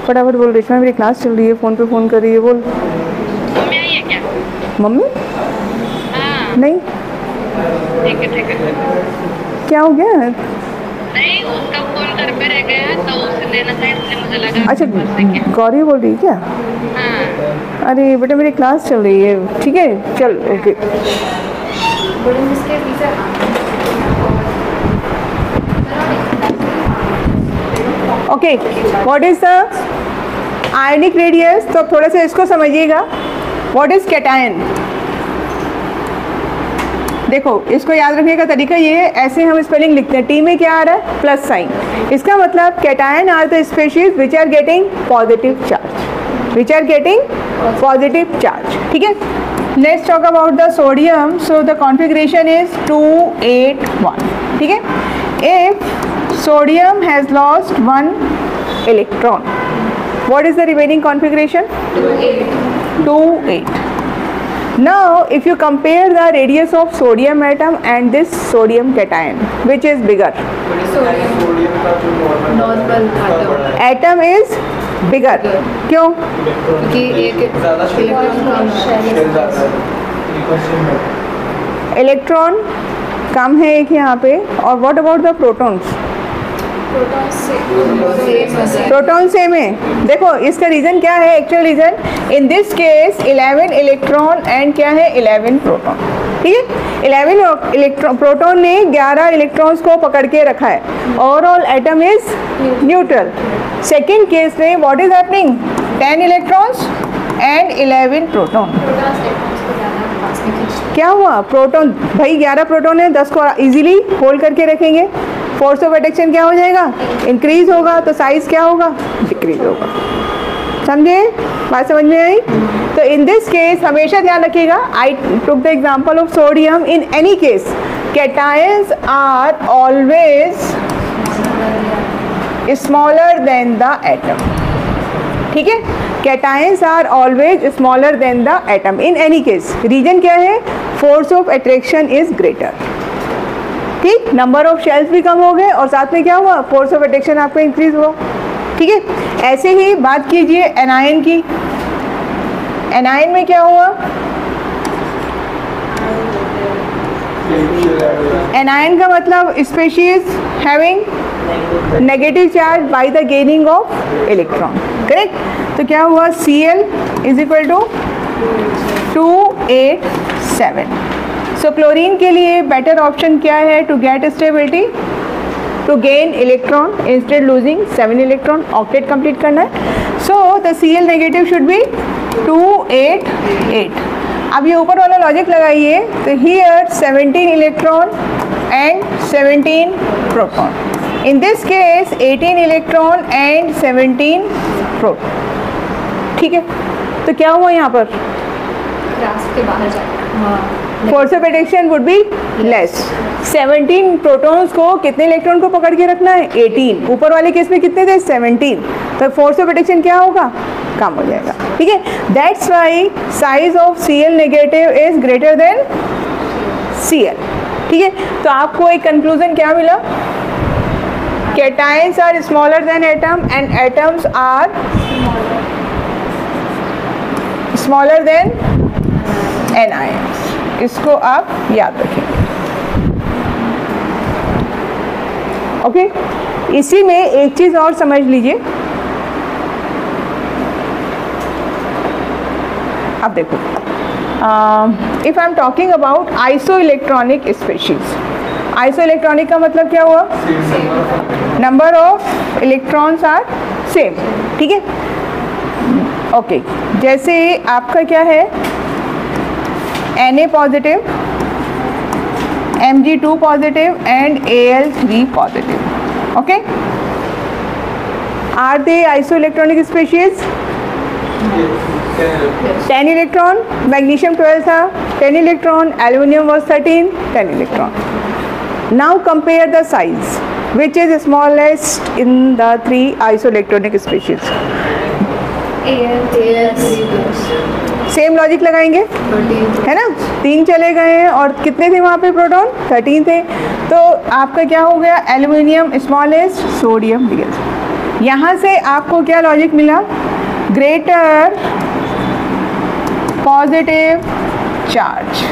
फटाफट बोल, रेशमा मेरी क्लास चल रही है, फ़ोन पे फ़ोन कर रही है, बोल। मम्मी आई है क्या? मम्मी? हाँ, नहीं, ठीक है। क्या हो गया? नहीं, उसका फोन घर पे रह गया है तो उसे लेना था, इसलिए मुझे लगा। अच्छा, गौरी बोल रही है क्या? हाँ, अरे बेटा मेरी क्लास चल रही है। ठीक है, चल, okay. Okay, what is the ionic radius? तो थोड़ा सा इसको समझिएगा, व्हाट इज कैटायन। देखो इसको याद रखने का तरीका ये है, ऐसे हम स्पेलिंग लिखते हैं, टी में क्या आ रहा है, प्लस साइन। इसका मतलब cation are the species which are getting positive charge, which are getting positive charge. ठीक है, let's talk about the sodium. So the configuration is 281। ठीक है, if sodium has lost one electron, what is the remaining configuration? 2,8. Now if you compare the radius of sodium atom and this sodium cation, which is bigger? Normal Atom is bigger. क्यों? क्योंकि एक electron electron कम है एक यहाँ पे। और what about the protons? Proton same है। देखो इसका रीज़न क्या है, actual reason in this case 11 electron and क्या है 11 प्रोटॉन। ठीक है, 11 इलेक्ट्रॉन, प्रोटॉन ने 11 इलेक्ट्रॉन्स को पकड़ के रखा है। Overall atom is neutral. Second case में what is happening, 10 electrons and 11 proton. क्या हुआ, प्रोटॉन भाई 11 प्रोटॉन है, 10 को इजीली होल्ड करके रखेंगे। फोर्स ऑफ अट्रैक्शन क्या हो जाएगा, इंक्रीज होगा, तो साइज क्या होगा, डिक्रीज होगा। समझे, बात समझ में आई? तो इन दिस केस हमेशा ध्यान रखिएगा, I took the example of sodium, in any case cations are always smaller than the atom. ठीक है, cations are always smaller than the atom in any case. Reason क्या है, force of attraction is greater. ठीक, number of shells भी कम हो गए और साथ में क्या हुआ, फोर्स ऑफ अट्रैक्शन आपका इंक्रीज हुआ। ठीक है, ऐसे ही बात कीजिए एनायन की। एनायन में क्या हुआ, एनायन का मतलब species having negative charge by the gaining of electron. Correct, तो क्या हुआ, Cl is equal to 287। So chlorine के लिए बेटर ऑप्शन क्या है to get stability, to gain electron instead losing 7 electron, octet complete करना है। So the Cl negative should be 288। अब ये ऊपर वाला लॉजिक लगाइए, तो here 17 electron and 17 proton, in this case 18 electron and 17 proton. ठीक है, तो क्या हुआ यहाँ पर, क्लास के बाहर जाएगा। Force of attraction would be less. 17 protons को कितने इलेक्ट्रॉन को पकड़ के रखना है, 18। ऊपर वाले केस में कितने थे, 17। तो फोर्स ऑफ अट्रैक्शन क्या होगा, कम हो जाएगा। ठीक है, that's why size of Cl negative is greater than Cl। ठीक है, तो आपको एक कंक्लूजन क्या मिला, cations are smaller than atom and atoms are smaller than anions. इसको आप याद रखेंगे। ओके, इसी में एक चीज और समझ लीजिए। अब देखो, if I am talking about iso electronic species, iso electronic का मतलब क्या हुआ, number of electrons are same. ठीक है, ओके, जैसे आपका क्या है, Na positive, Mg2 positive and Al3 positive. Okay, are they iso electronic species? 10 electron, magnesium 12 था, 10 electron, aluminium was 13, 10 electron. Now compare the size, which is smallest in the 3 iso electronic species? Same logic लगाएंगे, है ना, 3 चले गए हैं और कितने थे वहाँ पे प्रोटॉन, 13 थे। तो आपका क्या हो गया, एल्यूमिनियम स्मॉलेस्ट, सोडियम बिगेस्ट। यहाँ से आपको क्या लॉजिक मिला, ग्रेटर पॉजिटिव चार्ज।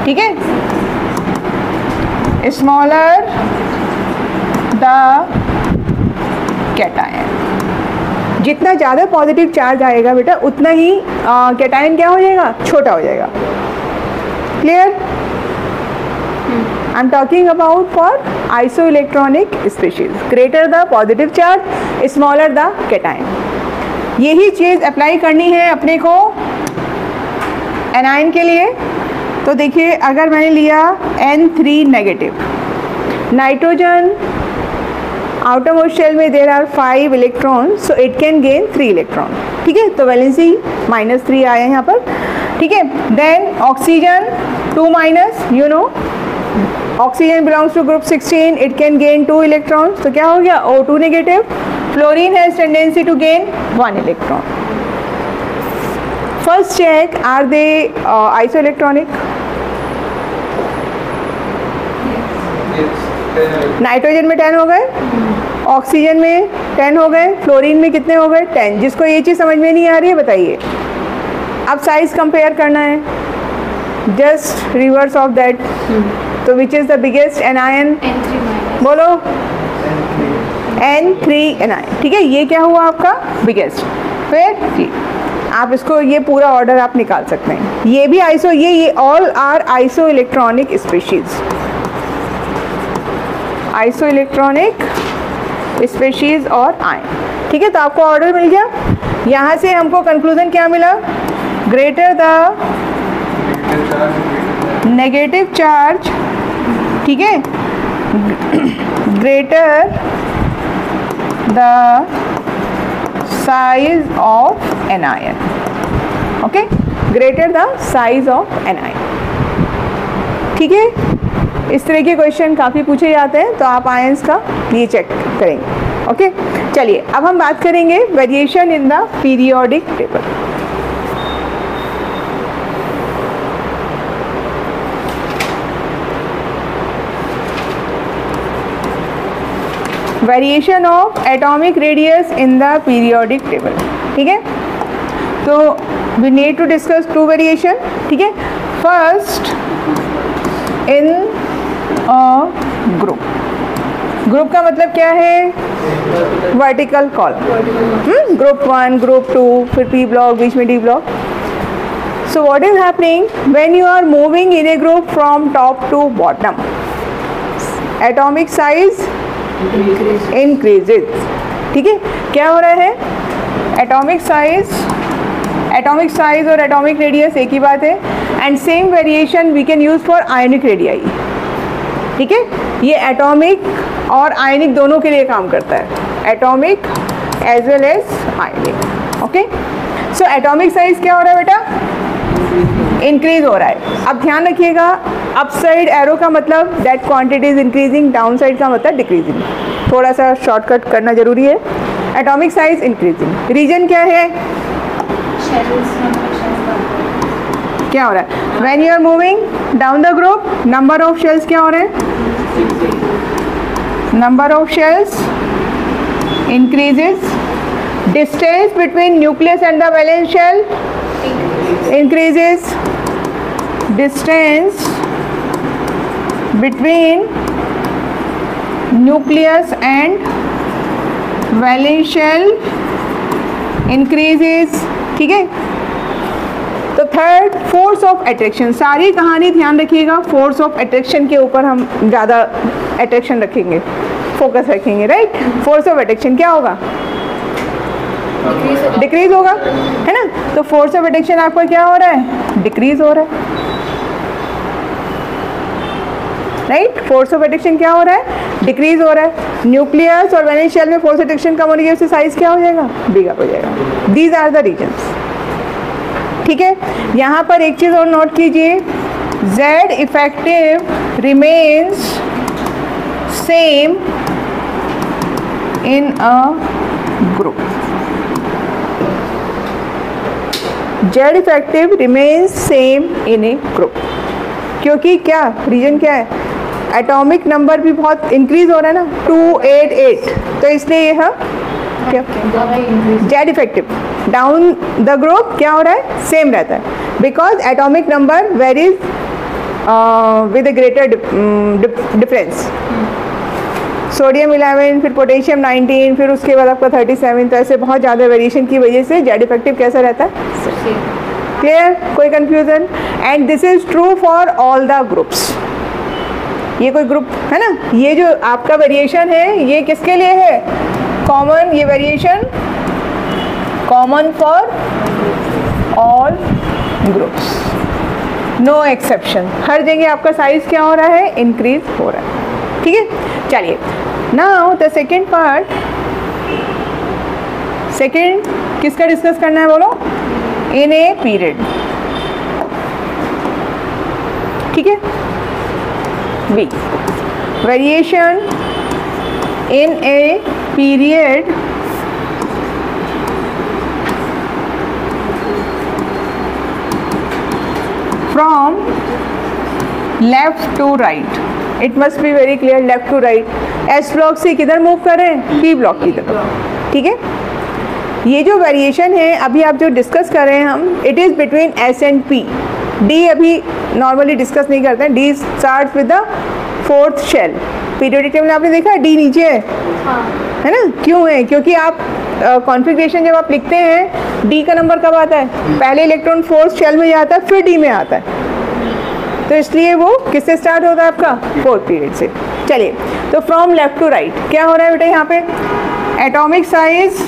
ठीक है, स्मॉलर द कैटायन। जितना ज़्यादा पॉजिटिव चार्ज आएगा बेटा, उतना ही कैटायन क्या हो जाएगा, छोटा हो जाएगा। Clear? I am talking about for iso electronic species, greater the positive charge, smaller the cation. यही चीज़ अप्लाई करनी है अपने को एनायन के लिए। तो देखिए, अगर मैंने लिया N3 negative, nitrogen outermost shell में there are 5 electron, so it can gain 3 electron. ठीक है, तो वैलेंसी -3 आया यहाँ पर। ठीक है, then oxygen 2 minus, you know oxygen belongs to group 16, it can gain 2 electron, तो क्या हो गया, O2 negative. Fluorine has tendency to gain 1 electron. First check, are they iso electronic? Nitrogen में 10 हो गए, ऑक्सीजन में 10 हो गए, फ्लोरीन में कितने हो गए, 10। जिसको ये चीज़ समझ में नहीं आ रही है बताइए। अब साइज कंपेयर करना है, जस्ट रिवर्स ऑफ दैट। तो which is the biggest anion, बोलो, N3 एनायन। ठीक है, ये क्या हुआ आपका बिगेस्ट। फिर जी, आप इसको ये पूरा ऑर्डर आप निकाल सकते हैं। ये भी आइसो, ये all are iso electronic species, iso electronic species और आयन। ठीक है, तो आपको ऑर्डर मिल गया। यहाँ से हमको कंक्लूजन क्या मिला, ग्रेटर द नेगेटिव चार्ज, ठीक है, greater the size of anion. Okay, greater the size of anion. ठीक है, इस तरह के क्वेश्चन काफ़ी पूछे जाते हैं, तो आप आयंस का ये चेक करेंगे. ओके, चलिए अब हम बात करेंगे variation in the periodic table. Variation of atomic radius in the periodic table. ठीक है, तो we need to discuss two variation. ठीक है, first in a group. Group का मतलब क्या है? Vertical column. ग्रुप 1, ग्रुप 2, फिर पी ब्लॉक, बीच में D block. So what is happening when you are moving in a group from top to bottom? Atomic size increases. ठीक है, क्या हो रहा है? एटॉमिक साइज और एटॉमिक रेडियस एक ही बात है. And same variation we can use for ionic radii. ठीक है, ये एटॉमिक और आयनिक दोनों के लिए काम करता है, atomic as well as ionic. Okay, so atomic size क्या हो रहा है बेटा? इंक्रीज हो रहा है. अब ध्यान रखिएगा, अप साइड एरो का मतलब that quantity is increasing, down side का मतलब डिक्रीजिंग. थोड़ा सा शॉर्टकट करना जरूरी है. Atomic size increasing. रीजन क्या है? क्या हो रहा है? When you are moving down the group, number of shells क्या हो रहे हैं? Number of shells increases. Distance between nucleus and the valence shell increases. Distance between nucleus and valence shell increases. ठीक है, तो थर्ड फोर्स ऑफ अट्रैक्शन. सारी कहानी ध्यान रखिएगा, फोर्स ऑफ अट्रैक्शन के ऊपर हम ज़्यादा अट्रैक्शन रखेंगे, फोकस रखेंगे. राइट, फोर्स ऑफ अट्रैक्शन क्या होगा? डिक्रीज होगा, है ना. तो फोर्स ऑफ अट्रैक्शन आपका क्या हो रहा है? डिक्रीज हो रहा है. राइट, फोर्स ऑफ अट्रैक्शन क्या हो रहा है? डिक्रीज हो रहा है. न्यूक्लियस और वैलेंस शेल में फोर्स अट्रैक्शन कम होने की वजह से साइज क्या हो जाएगा? बिगर हो जाएगा. These are the reasons. ठीक है, यहाँ पर एक चीज़ और नोट कीजिए, Z effective remains same in a group. Z effective remains same in a group. क्योंकि क्या रीजन क्या है? एटॉमिक नंबर भी बहुत इंक्रीज हो रहा है ना, 288, तो इसलिए यह क्या Z effective down the group क्या हो रहा है? सेम रहता है, because atomic number varies with a greater difference. Sodium 11, फिर पोटेशियम 19, फिर उसके बाद आपका 37, तो ऐसे बहुत ज़्यादा वेरिएशन की वजह से Z इफेक्टिव कैसा रहता है? क्लियर? कोई confusion? And this is true for all the groups. ये कोई ग्रुप है ना, ये जो आपका वेरिएशन है ये किसके लिए है? कॉमन. ये variation common for all groups, no exception. हर जगह आपका साइज क्या हो रहा है? इंक्रीज हो रहा है. ठीक है, चलिए now the second part. Second किसका डिस्कस करना है बोलो? In a period. ठीक है, B variation in a period from left to right. It must be very clear, left to right. S block से किधर मूव करें? पी ब्लॉक की तरफ. ठीक है, ये जो वेरिएशन है अभी आप जो डिस्कस कर रहे हैं हम, it is between S and P. D अभी नॉर्मली डिस्कस नहीं करते हैं. D start with the fourth shell. Periodic table में आपने देखा डी नीचे है, है ना. क्यों है? क्योंकि आप कॉन्फ़िगरेशन जब आप लिखते हैं डी का नंबर कब आता है? पहले इलेक्ट्रॉन फोर्थ शेल में जाता है, फिर डी में आता है. तो इसलिए वो किससे स्टार्ट होता है? आपका फोर्थ पीरियड से. चलिए, तो फ्रॉम लेफ्ट टू राइट क्या हो रहा है बेटा? यहाँ पे एटॉमिक साइज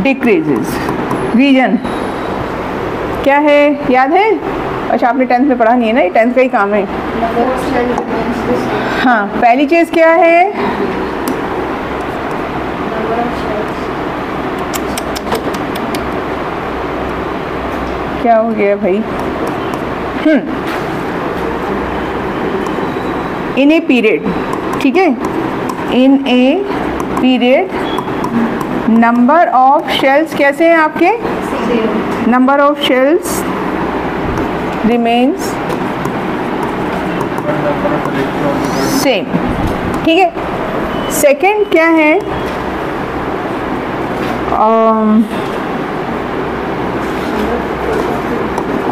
decreases. रीजन क्या है, याद है? अच्छा, आपने 10th में पढ़ा नहीं है ना, ये 10th का ही काम है। Number of cells remains the same. हाँ, पहली चीज़ क्या है? Number of cells. क्या हो गया भाई? इन ए पीरियड, ठीक है, in a period number of shells कैसे हैं आपके? Same. Number of shells remains same, ठीक है। सेकंड क्या है?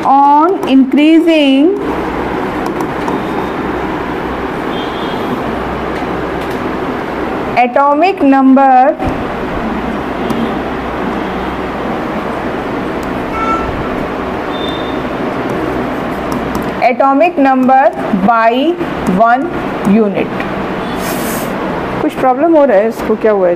On increasing atomic number by 1 unit। कुछ प्रॉब्लम हो रहा है इसको, क्या हुआ है?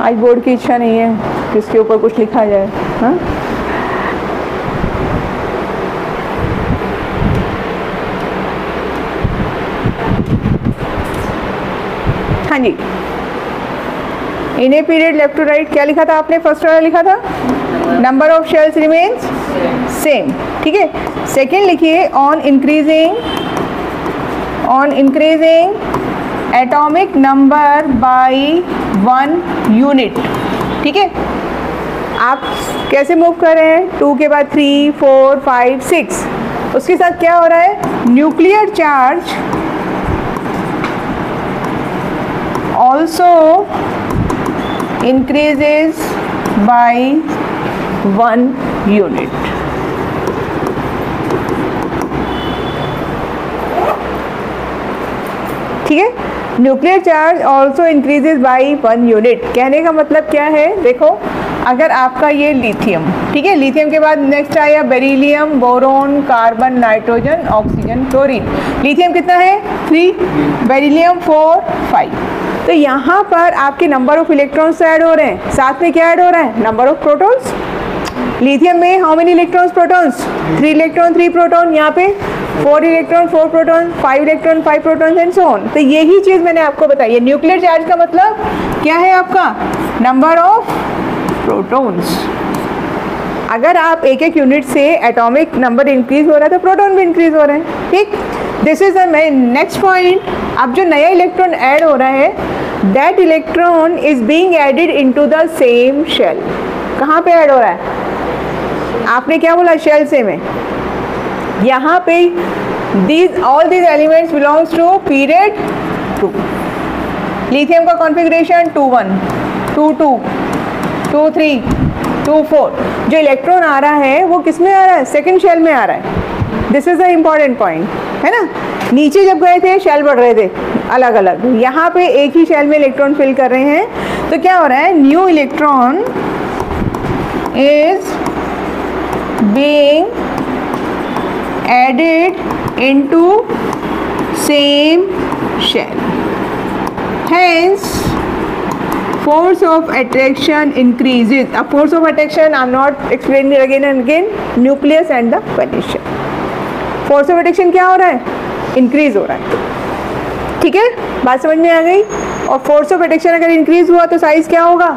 आज बोर्ड की इच्छा नहीं है कि इसके ऊपर कुछ लिखा जाए। हाँ, हाँ जी, in a period left to right क्या लिखा था आपने? फर्स्ट वाला लिखा था number of shells remains same, ठीक है। सेकेंड लिखिए on increasing atomic number by 1 unit, ठीक है। आप कैसे मूव कर रहे हैं? 2 के बाद 3, 4, 5, 6, उसके साथ क्या हो रहा है? Nuclear charge also increases by 1 unit। ठीक है, nuclear charge also increases by 1 unit. कहने का मतलब क्या है? देखो, अगर आपका ये लिथियम, ठीक है, लिथियम के बाद नेक्स्ट आया beryllium, boron, carbon, nitrogen, oxygen, chlorine. Lithium कितना है? 3, बेरिलियम 4, 5। तो यहाँ पर आपके नंबर ऑफ इलेक्ट्रॉन्स ऐड हो रहे हैं, साथ में क्या ऐड हो रहा है? Number of protons. लिथियम में how many electrons, protons? 3 electron 3 proton. यहाँ पे 4 electron 4 proton, 5 electron 5 proton and so on. तो यही चीज़ मैंने आपको बताई है। न्यूक्लियर चार्ज का मतलब क्या है आपका? Number of protons. अगर आप एक एक यूनिट से एटॉमिक नंबर इंक्रीज हो रहा है तो प्रोटॉन भी इंक्रीज हो रहे हैं, ठीक। This is the next point. अब जो नया इलेक्ट्रॉन ऐड हो रहा है, that electron is being added into the same shell. कहाँ पे ऐड हो रहा है? आपने क्या बोला? शेल से में। यहाँ पे all these elements belongs to period 2। Lithium का कॉन्फ़िगरेशन 2 1 2 2 2 3 2 4। जो इलेक्ट्रॉन आ रहा है वो किस में आ रहा है? सेकेंड शेल में आ रहा है। This is the important point, है ना। नीचे जब गए थे शेल बढ़ रहे थे अलग अलग, यहाँ पे एक ही शेल में इलेक्ट्रॉन फिल कर रहे हैं। तो क्या हो रहा है? New electron is being added into same shell, hence force of attraction increases. अब force of attraction I'm not explaining it again and again, nucleus and the vanishing। force of attraction क्या हो रहा है? increase हो रहा है, ठीक है, बात समझ में आ गई। और force of attraction अगर increase हुआ तो साइज क्या होगा?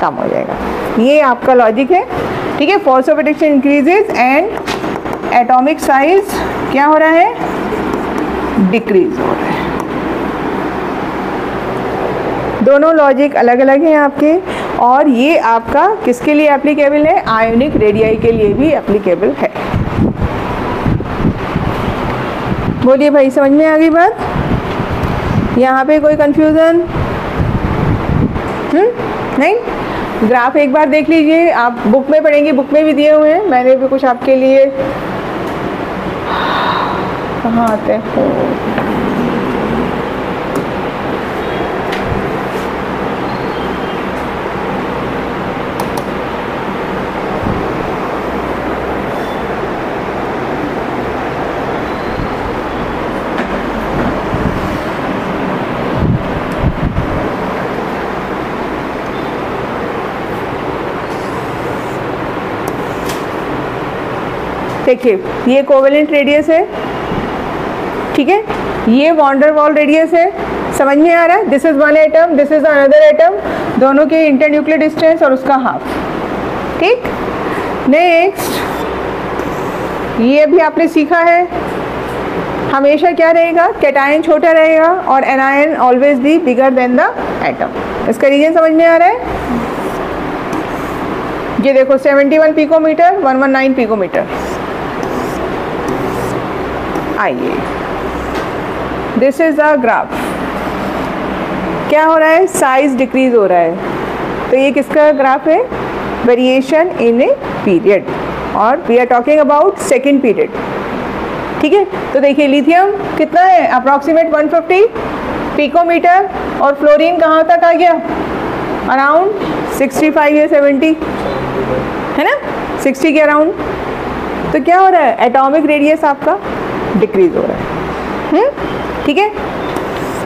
कम हो जाएगा। ये आपका लॉजिक है, ठीक है। Force of attraction increases and atomic size क्या हो रहा है? डिक्रीज हो रहा है। दोनों लॉजिक अलग अलग हैं आपके, और ये आपका किसके लिए एप्लीकेबल है? आयोनिक रेडियाई के लिए भी एप्लीकेबल है। बोलिए भाई, समझ में आ गई बात? यहाँ पे कोई कंफ्यूजन? नहीं? ग्राफ एक बार देख लीजिए, आप बुक में पढ़ेंगे, बुक में भी दिए हुए हैं, मैंने भी कुछ आपके लिए। कहाँ आते हैं? देखिए ये कोवेलेंट रेडियस है, ठीक है, ये वॉन डेर वाल रेडियस है, समझ में आ रहा है? This is one atom, this is another atom, दोनों के इंटरन्यूक्लियर डिस्टेंस और उसका हाफ, ठीक। नेक्स्ट ये भी आपने सीखा है, हमेशा क्या रहेगा, कैटायन छोटा रहेगा और anion always be bigger than the atom. इसका रीजन समझ में आ रहा है? ये देखो 71 पिकोमीटर, 119 पिकोमीटर। आइए, दिस इज द ग्राफ। क्या हो रहा है, साइज डिक्रीज हो रहा है, तो ये किसका ग्राफ है, वेरिएशन इन ए पीरियड, और we are talking about second period, ठीक है। तो देखिए लिथियम कितना है, अप्रॉक्सीमेट 150 पिकोमीटर, और फ्लोरीन कहाँ तक आ गया, अराउंड 65 या 70, है ना, 60 के अराउंड। तो क्या हो रहा है, एटॉमिक रेडियस आपका डिक्रीज हो रहा है, ठीक है।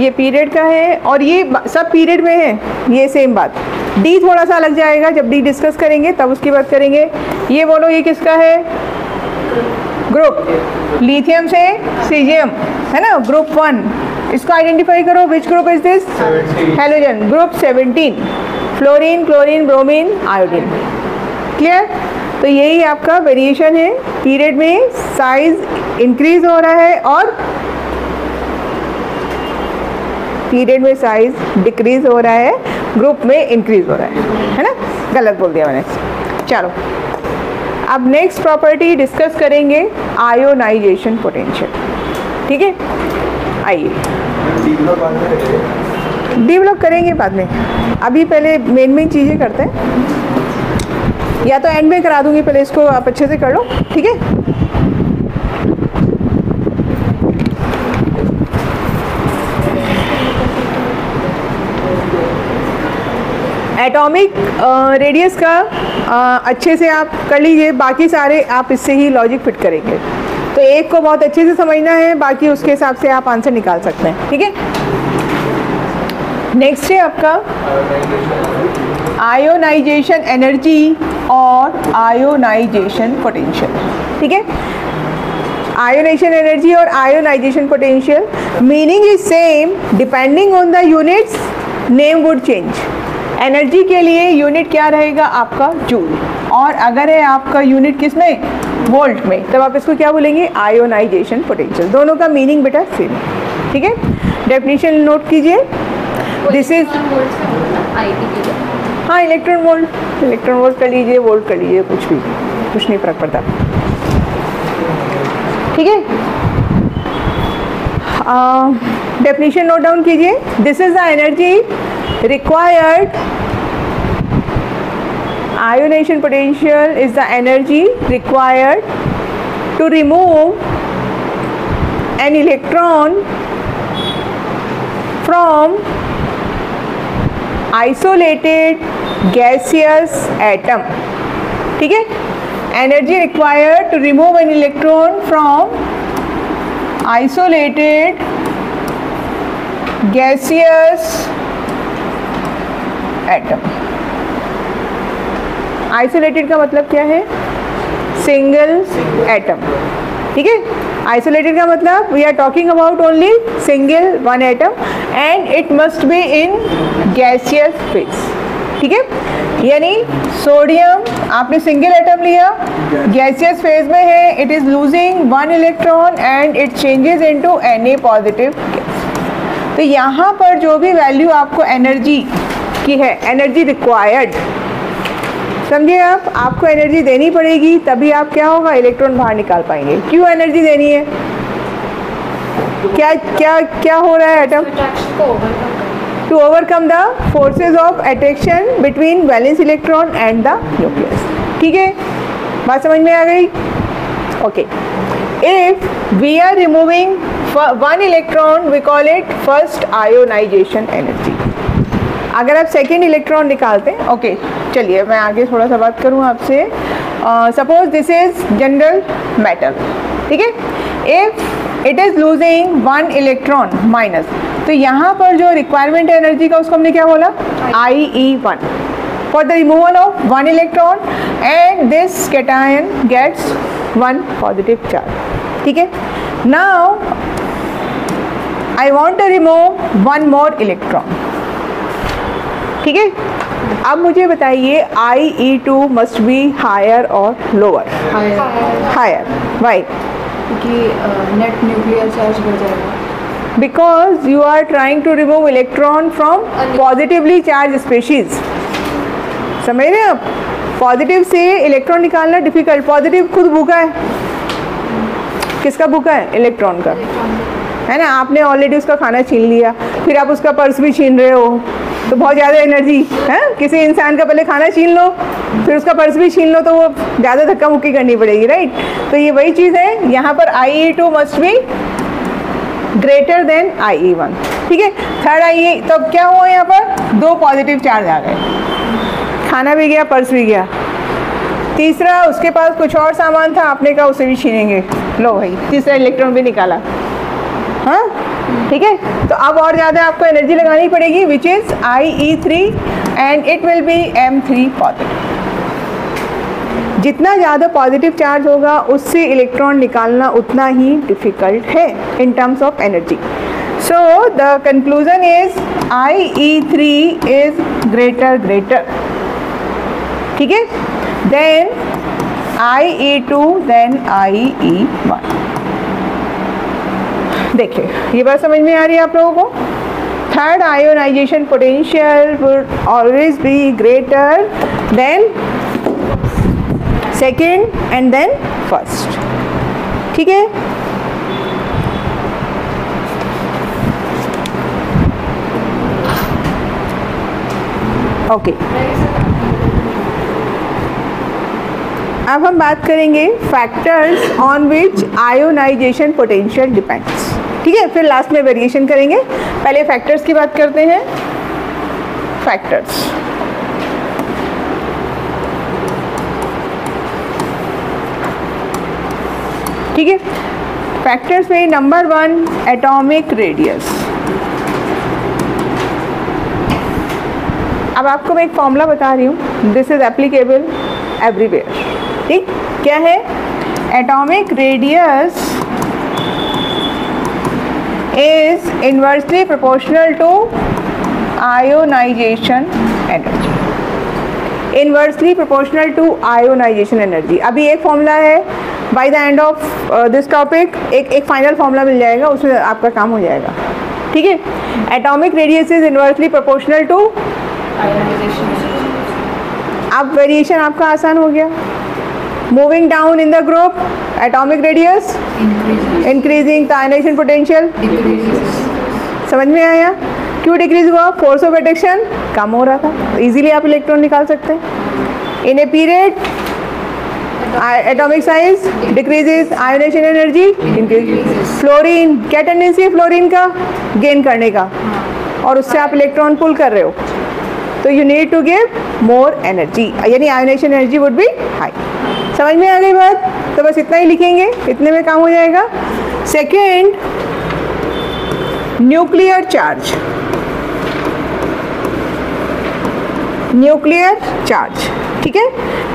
ये पीरियड का है और ये सब पीरियड में है, ये सेम बात। डी थोड़ा सा अलग जाएगा, जब डी डिस्कस करेंगे तब उसकी बात करेंगे। ये बोलो ये किसका है, ग्रुप, लिथियम से सीजियम, है ना, ग्रुप 1। इसको आइडेंटिफाई करो, which group is this, halogen, group 17, fluorine, chlorine, bromine, iodine, clear. तो यही आपका वेरिएशन है, पीरियड में साइज इंक्रीज हो रहा है और पीरियड में साइज डिक्रीज हो रहा है, ग्रुप में इंक्रीज हो रहा है ना, गलत बोल दिया मैंने। चलो अब नेक्स्ट प्रॉपर्टी डिस्कस करेंगे, आयोनाइजेशन पोटेंशियल, ठीक है। आइए डेवलप करेंगे बाद में, अभी पहले मेन चीज़ें करते हैं, या तो एंड में करा दूंगी, पहले इसको आप अच्छे से कर लो, ठीक है। एटॉमिक रेडियस का अच्छे से आप कर लीजिए, बाकी सारे आप इससे ही लॉजिक फिट करेंगे। तो एक को बहुत अच्छे से समझना है, बाकी उसके हिसाब से आप आंसर निकाल सकते हैं, ठीक है। नेक्स्ट है आपका आयोनाइजेशन एनर्जी और आयोनाइजेशन पोटेंशियल, ठीक है। आयोनाइजेशन एनर्जी और ionization potential meaning is same, depending on the units name would change. Energy के लिए यूनिट क्या रहेगा आपका, जूल, और अगर है आपका यूनिट किस में, वोल्ट में, तब आप इसको क्या बोलेंगे, आयोनाइजेशन पोटेंशियल। दोनों का मीनिंग बेटा सेम है, ठीक है। डेफिनेशन नोट कीजिए, दिस इज, हाँ इलेक्ट्रॉन वोल्ट कर लीजिए, वोल्ट कर लीजिए, कुछ नहीं फर्क पड़ता, ठीक है। डेफिनेशन नोट डाउन कीजिए, this is the energy required, ionization potential is the energy required to remove an electron from isolated gaseous atom, ठीक है। energy required to remove an electron from isolated gaseous atom. Isolated का मतलब क्या है, single atom, ठीक है। Isolated का मतलब we are talking about only single one atom and it must be in gaseous phase, ठीक है। यानी सोडियम आपने सिंगल एटम लिया, गैसियस फेज में है, it is losing one electron and it changes into Na positive gas. तो यहाँ पर जो भी वैल्यू आपको एनर्जी की है, एनर्जी रिक्वायर्ड, समझिए आप, आपको एनर्जी देनी पड़ेगी, तभी आप क्या होगा, इलेक्ट्रॉन बाहर निकाल पाएंगे। क्यों एनर्जी देनी है, क्या क्या क्या हो रहा है atom, to overcome the forces of attraction between valence electron and the nucleus, ठीक है। बात समझ में आ गई, okay. If we are removing one electron we call it first ionisation energy. अगर आप सेकेंड इलेक्ट्रॉन निकालते हैं, ओके चलिए मैं आगे थोड़ा सा बात करूँ आपसे। Suppose this is general metal, ठीक है। If it is losing one electron minus, तो यहाँ पर जो रिक्वायरमेंट एनर्जी का उसको हमने क्या बोला, IE1 for the removal of one electron, and this cation gets 1 positive charge. ठीक है, now I want to remove 1 more electron. ठीक है, अब मुझे बताइए IE2 मस्ट बी हायर और लोअर? हायर। वाई? क्योंकि नेट न्यूक्लियर चार्ज बढ़ जाएगा। Because you are trying to remove electron from positively charge species. समझ रहे हैं आप? पॉजिटिव से इलेक्ट्रॉन निकालना डिफिकल्ट। पॉजिटिव खुद भूखा है। किसका भूखा है? इलेक्ट्रॉन का, है ना। आपने ऑलरेडी उसका खाना छीन लिया, फिर आप उसका पर्स भी छीन रहे हो, तो बहुत ज़्यादा एनर्जी है। किसी इंसान का पहले खाना छीन लो, फिर उसका पर्स भी छीन लो, तो वो ज़्यादा धक्का मुक्की करनी पड़ेगी, राइट। तो ये वही चीज़ है, यहाँ पर IE2 must B greater then IE1। ठीक है, थर्ड IE, तो क्या हुआ यहाँ पर? 2 पॉजिटिव चार्ज आ गए, खाना भी गया, पर्स भी गया। तीसरा, उसके पास कुछ और सामान था, आपने कहा उसे भी छीनेंगे, लो भाई तीसरा इलेक्ट्रॉन भी निकाला। हाँ, ठीक है, तो अब और ज़्यादा आपको एनर्जी लगानी पड़ेगी, which is IE3 and it will B M3 positive. जितना ज़्यादा पॉजिटिव चार्ज होगा उससे इलेक्ट्रॉन निकालना उतना ही डिफ़िकल्ट है in terms of energy. So the conclusion is IE3 is greater. ठीक है, देन IE2 देन IE1। देखिए, ये बात समझ में आ रही है आप लोगों को? Third ionization potential would always be greater than second and then first. ठीक है, ओके। अब हम बात करेंगे factors on which ionization potential depends. ठीक है, फिर लास्ट में वेरिएशन करेंगे। पहले फैक्टर्स की बात करते हैं। फैक्टर्स, ठीक है, फैक्टर्स में नंबर 1 एटॉमिक रेडियस। अब आपको मैं एक फॉर्मूला बता रही हूँ, दिस इज एप्लीकेबल एवरीवेयर। ठीक, क्या है? Atomic radius is inversely proportional to ionization energy। Inversely proportional to ionization energy। अभी एक फॉर्मूला है, by the end of this topic एक फाइनल फॉर्मूला मिल जाएगा, उसमें आपका काम हो जाएगा। ठीक है, atomic radius is inversely proportional to ionization. अब वेरिएशन आपका आसान हो गया। Moving down in the group, atomic radius increasing, ionization potential समझ में आया? क्यों डिक्रीज हुआ? फोर्स ऑफ अट्रैक्शन कम हो रहा था, इजीली आप इलेक्ट्रॉन निकाल सकते हैं। In a period atomic size decreases, ionisation energy increase. Fluorine, क्या टेंडेंसी है फ्लोरीन का? गेन करने का, और उससे आप इलेक्ट्रॉन पुल कर रहे हो, तो you need to give more energy, यानी ionisation energy would be high. समझ में आ गई बात? तो बस इतना ही लिखेंगे, इतने में काम हो जाएगा। Second, nuclear charge. Nuclear charge, ठीक है,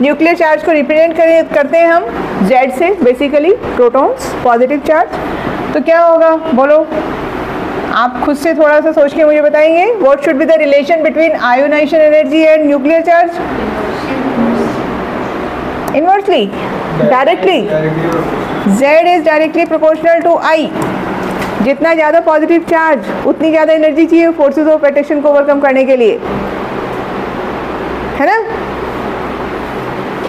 न्यूक्लियर चार्ज को रिप्रेजेंट करते हैं हम Z से, बेसिकली प्रोटॉन्स, पॉजिटिव चार्ज। तो क्या होगा बोलो? आप खुद से थोड़ा सा सोच के मुझे बताएंगे। What should be the relation between ionization energy and nuclear charge? Inversely, directly. Z is directly proportional to I। जितना ज़्यादा पॉजिटिव चार्ज उतनी ज़्यादा एनर्जी चाहिए फोर्सेस ऑफ अट्रैक्शन को ओवरकम करने के लिए, है ना।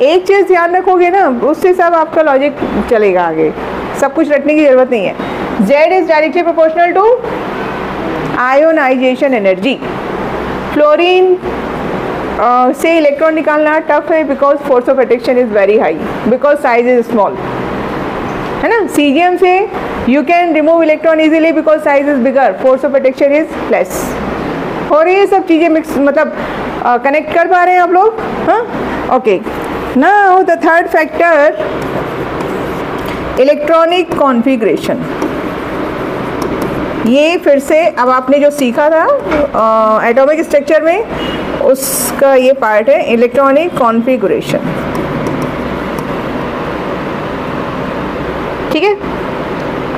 एक चीज़ ध्यान रखोगे ना, उससे सब आपका लॉजिक चलेगा आगे, सब कुछ रटने की ज़रूरत नहीं है। Z is directly proportional to ionization energy. Fluorine से इलेक्ट्रॉन निकालना टफ है because force of attraction is very high, because size is small, है ना। सीजियम से you can remove electron easily because size is bigger, force of attraction is less. और ये सब चीज़ें मिक्स, मतलब कनेक्ट कर पा रहे हैं आप लोग? हाँ, okay. Now the third factor, electronic configuration. ये फिर से अब आपने जो सीखा था एटॉमिक स्ट्रक्चर में, उसका ये पार्ट है, इलेक्ट्रॉनिक कॉन्फ़िगरेशन। ठीक है,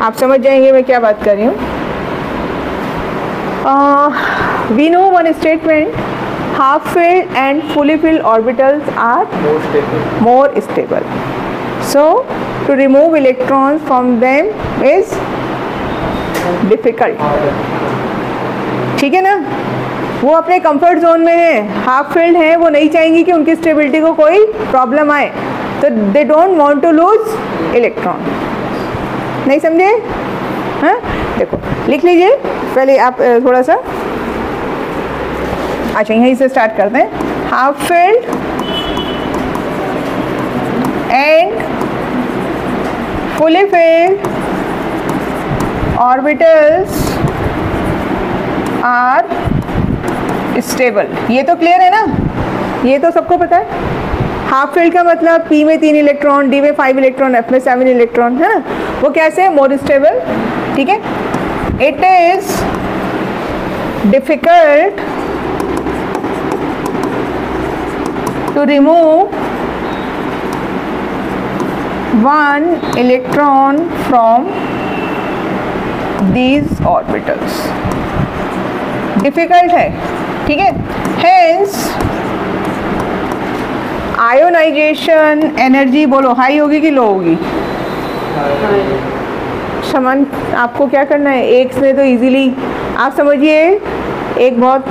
आप समझ जाएंगे मैं क्या बात कर रही हूँ। We know one statement, half filled and fully filled orbitals are more stable. So to remove electrons from them is difficult. ठीक है ना, वो अपने कंफर्ट जोन में है, हाफ फील्ड है, वो नहीं चाहेंगी कि उनकी स्टेबिलिटी को कोई प्रॉब्लम आए, तो they don't want to lose electron. नहीं समझे? हाँ, देखो लिख लीजिए पहले आप थोड़ा सा। अच्छा, यहीं से स्टार्ट करते हैं। Half filled and fully filled orbitals are stable. ये तो क्लियर है ना, ये तो सबको पता है। हाफ फील्ड का मतलब P में 3 इलेक्ट्रॉन, D में 5 इलेक्ट्रॉन, F में 7 इलेक्ट्रॉन, है ना, वो कैसे है, मोर स्टेबल। ठीक है, it is difficult to remove one electron from these orbitals। Difficult है, ठीक है। Hence आयोनाइजेशन एनर्जी बोलो हाई होगी कि लो होगी? समान। आपको क्या करना है, एक से तो इजीली आप समझिए, एक बहुत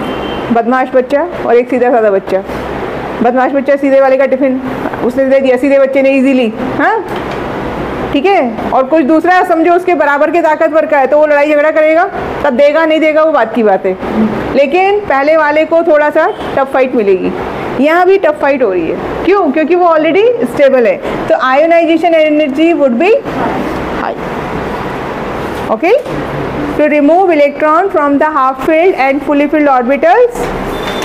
बदमाश बच्चा और एक सीधा साधा बच्चा। बदमाश बच्चा सीधे वाले का टिफिन उसने दे दिया, सीधे बच्चे ने इजीली, हाँ ठीक है। और कुछ दूसरा समझो उसके बराबर के ताकतवर का है, तो वो लड़ाई झगड़ा करेगा, तब देगा नहीं देगा वो बात की बात है, लेकिन पहले वाले को थोड़ा सा टफ फाइट मिलेगी। यहाँ भी टफ फाइट हो रही है, क्यों? क्योंकि वो ऑलरेडी स्टेबल है, तो ionization energy would be high. Okay, to remove electron from the half filled and fully filled orbitals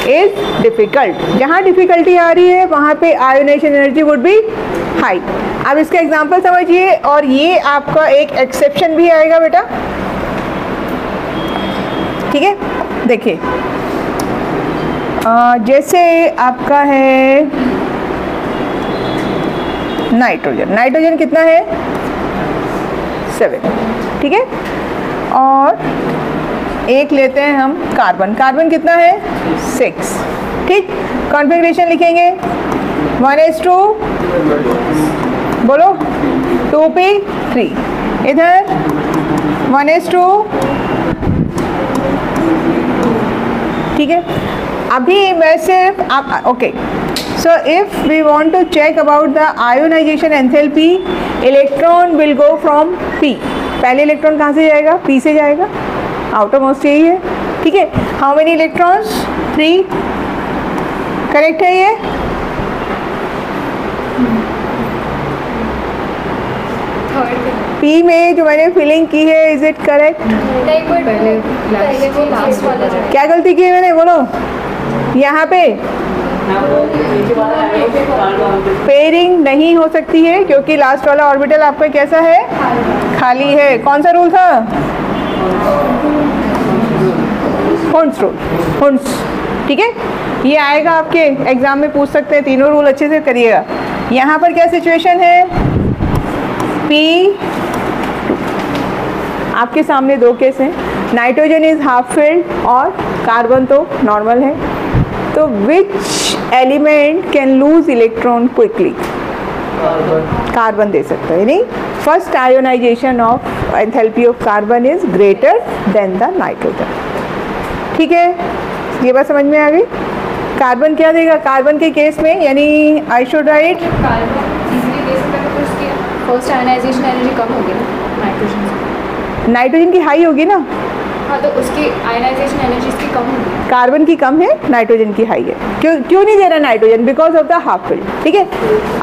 is difficult. जहाँ डिफिकल्टी आ रही है वहाँ पे ionization energy would be high. अब इसका एग्जांपल समझिए, और ये आपका एक एक्सेप्शन भी आएगा बेटा, ठीक है। देखिए जैसे आपका है नाइट्रोजन, नाइट्रोजन कितना है 7, ठीक है। और एक लेते हैं हम कार्बन, कार्बन कितना है 6, ठीक। कॉन्फ़िगरेशन लिखेंगे 1s2 बोलो 2p3, इधर 1s2, ठीक है। अभी मैं सिर्फ आप okay, so if we want to check about the ionization enthalpy, electron will go from p। पहले इलेक्ट्रॉन कहाँ से जाएगा? p से जाएगा, आउटर मोस्ट यही है, ठीक है। How many electrons? 3, करेक्ट है ये? P में जो मैंने फिलिंग की है, इज इट करेक्ट? क्या गलती की है मैंने, बोलो। यहाँ पे पेयरिंग नहीं हो सकती है क्योंकि लास्ट वाला ऑर्बिटल आपका कैसा है? खाली है। कौन सा रूल था? हुंस रूल, हुंस, ठीक है। ये आएगा आपके एग्जाम में, पूछ सकते हैं, तीनों रूल अच्छे से करिएगा। यहाँ पर क्या सिचुएशन है? P, आपके सामने 2 केस हैं, नाइट्रोजन इज हाफ फील्ड और कार्बन तो नॉर्मल है, तो which element can lose electron quickly? Carbon दे सकता है, नहीं। First ionisation of enthalpy of carbon is greater than the nitrogen, ठीक है। ये बात समझ में आ गई? कार्बन क्या देगा कार्बन के केस में, यानी I should write first ionisation energy कम होगी ना नाइट्रोजन से, नाइट्रोजन की हाई होगी ना। हाँ, तो उसकी आयोनाइजेशन एनर्जी इसकी कम होगी। कार्बन की कम है, नाइट्रोजन की हाई है। क्यों नहीं दे रहा nitrogen? Because of the half field, ठीक है।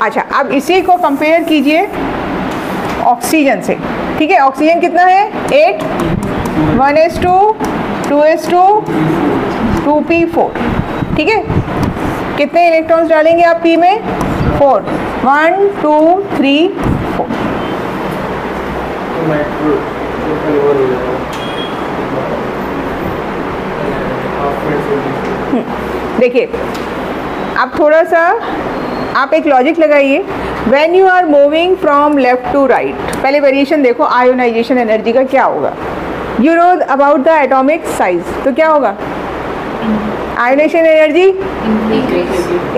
अच्छा, अब इसी को कंपेयर कीजिए ऑक्सीजन से, ठीक है। ऑक्सीजन कितना है 8, 1s2, 2s2, 2p4, ठीक है। कितने इलेक्ट्रॉन्स डालेंगे आप P में? 4, 1 2 3 4। देखिए अब थोड़ा सा आप एक लॉजिक लगाइए, when you are moving from left to right, पहले वेरिएशन देखो आयोनाइजेशन एनर्जी का क्या होगा। You know about the atomic size, तो क्या होगा, आयोनाइजेशन एनर्जी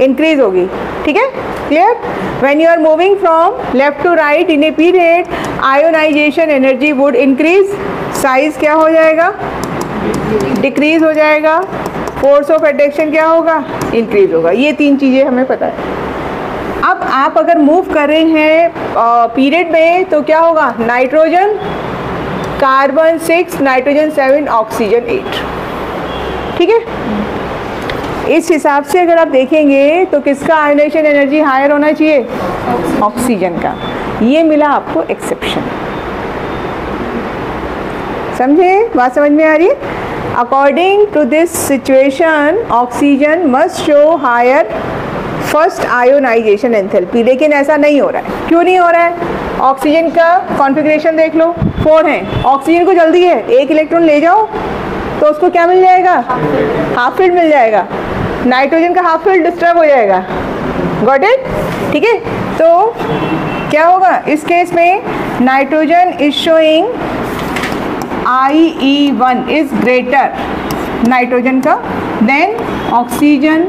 इंक्रीज होगी, ठीक है, clear. When you are moving from left to right in a period, ionization energy would increase, size क्या हो जाएगा, डिक्रीज हो जाएगा, फोर्स ऑफ अट्रैक्शन क्या होगा, इंक्रीज होगा। ये तीन चीज़ें हमें पता है। अब आप अगर मूव कर रहे हैं पीरियड में तो क्या होगा, नाइट्रोजन कार्बन 6, नाइट्रोजन 7, ऑक्सीजन 8, ठीक है। इस हिसाब से अगर आप देखेंगे तो किसका आयोनाइजेशन एनर्जी हायर होना चाहिए, ऑक्सीजन का। ये मिला आपको एक्सेप्शन, समझे, बात समझ में आ रही है। According to this situation oxygen must show higher first ionization enthalpy, लेकिन ऐसा नहीं हो रहा है। क्यों नहीं हो रहा है, ऑक्सीजन का कॉन्फ़िगरेशन देख लो, 4 है, ऑक्सीजन को जल्दी है, 1 इलेक्ट्रॉन ले जाओ तो उसको क्या मिल जाएगा, हाफ फील्ड मिल जाएगा, नाइट्रोजन का हाफ फील्ड डिस्टर्ब हो जाएगा, गॉट इट, ठीक है। तो क्या होगा इस केस में, nitrogen is showing IE1 is greater nitrogen का देन ऑक्सीजन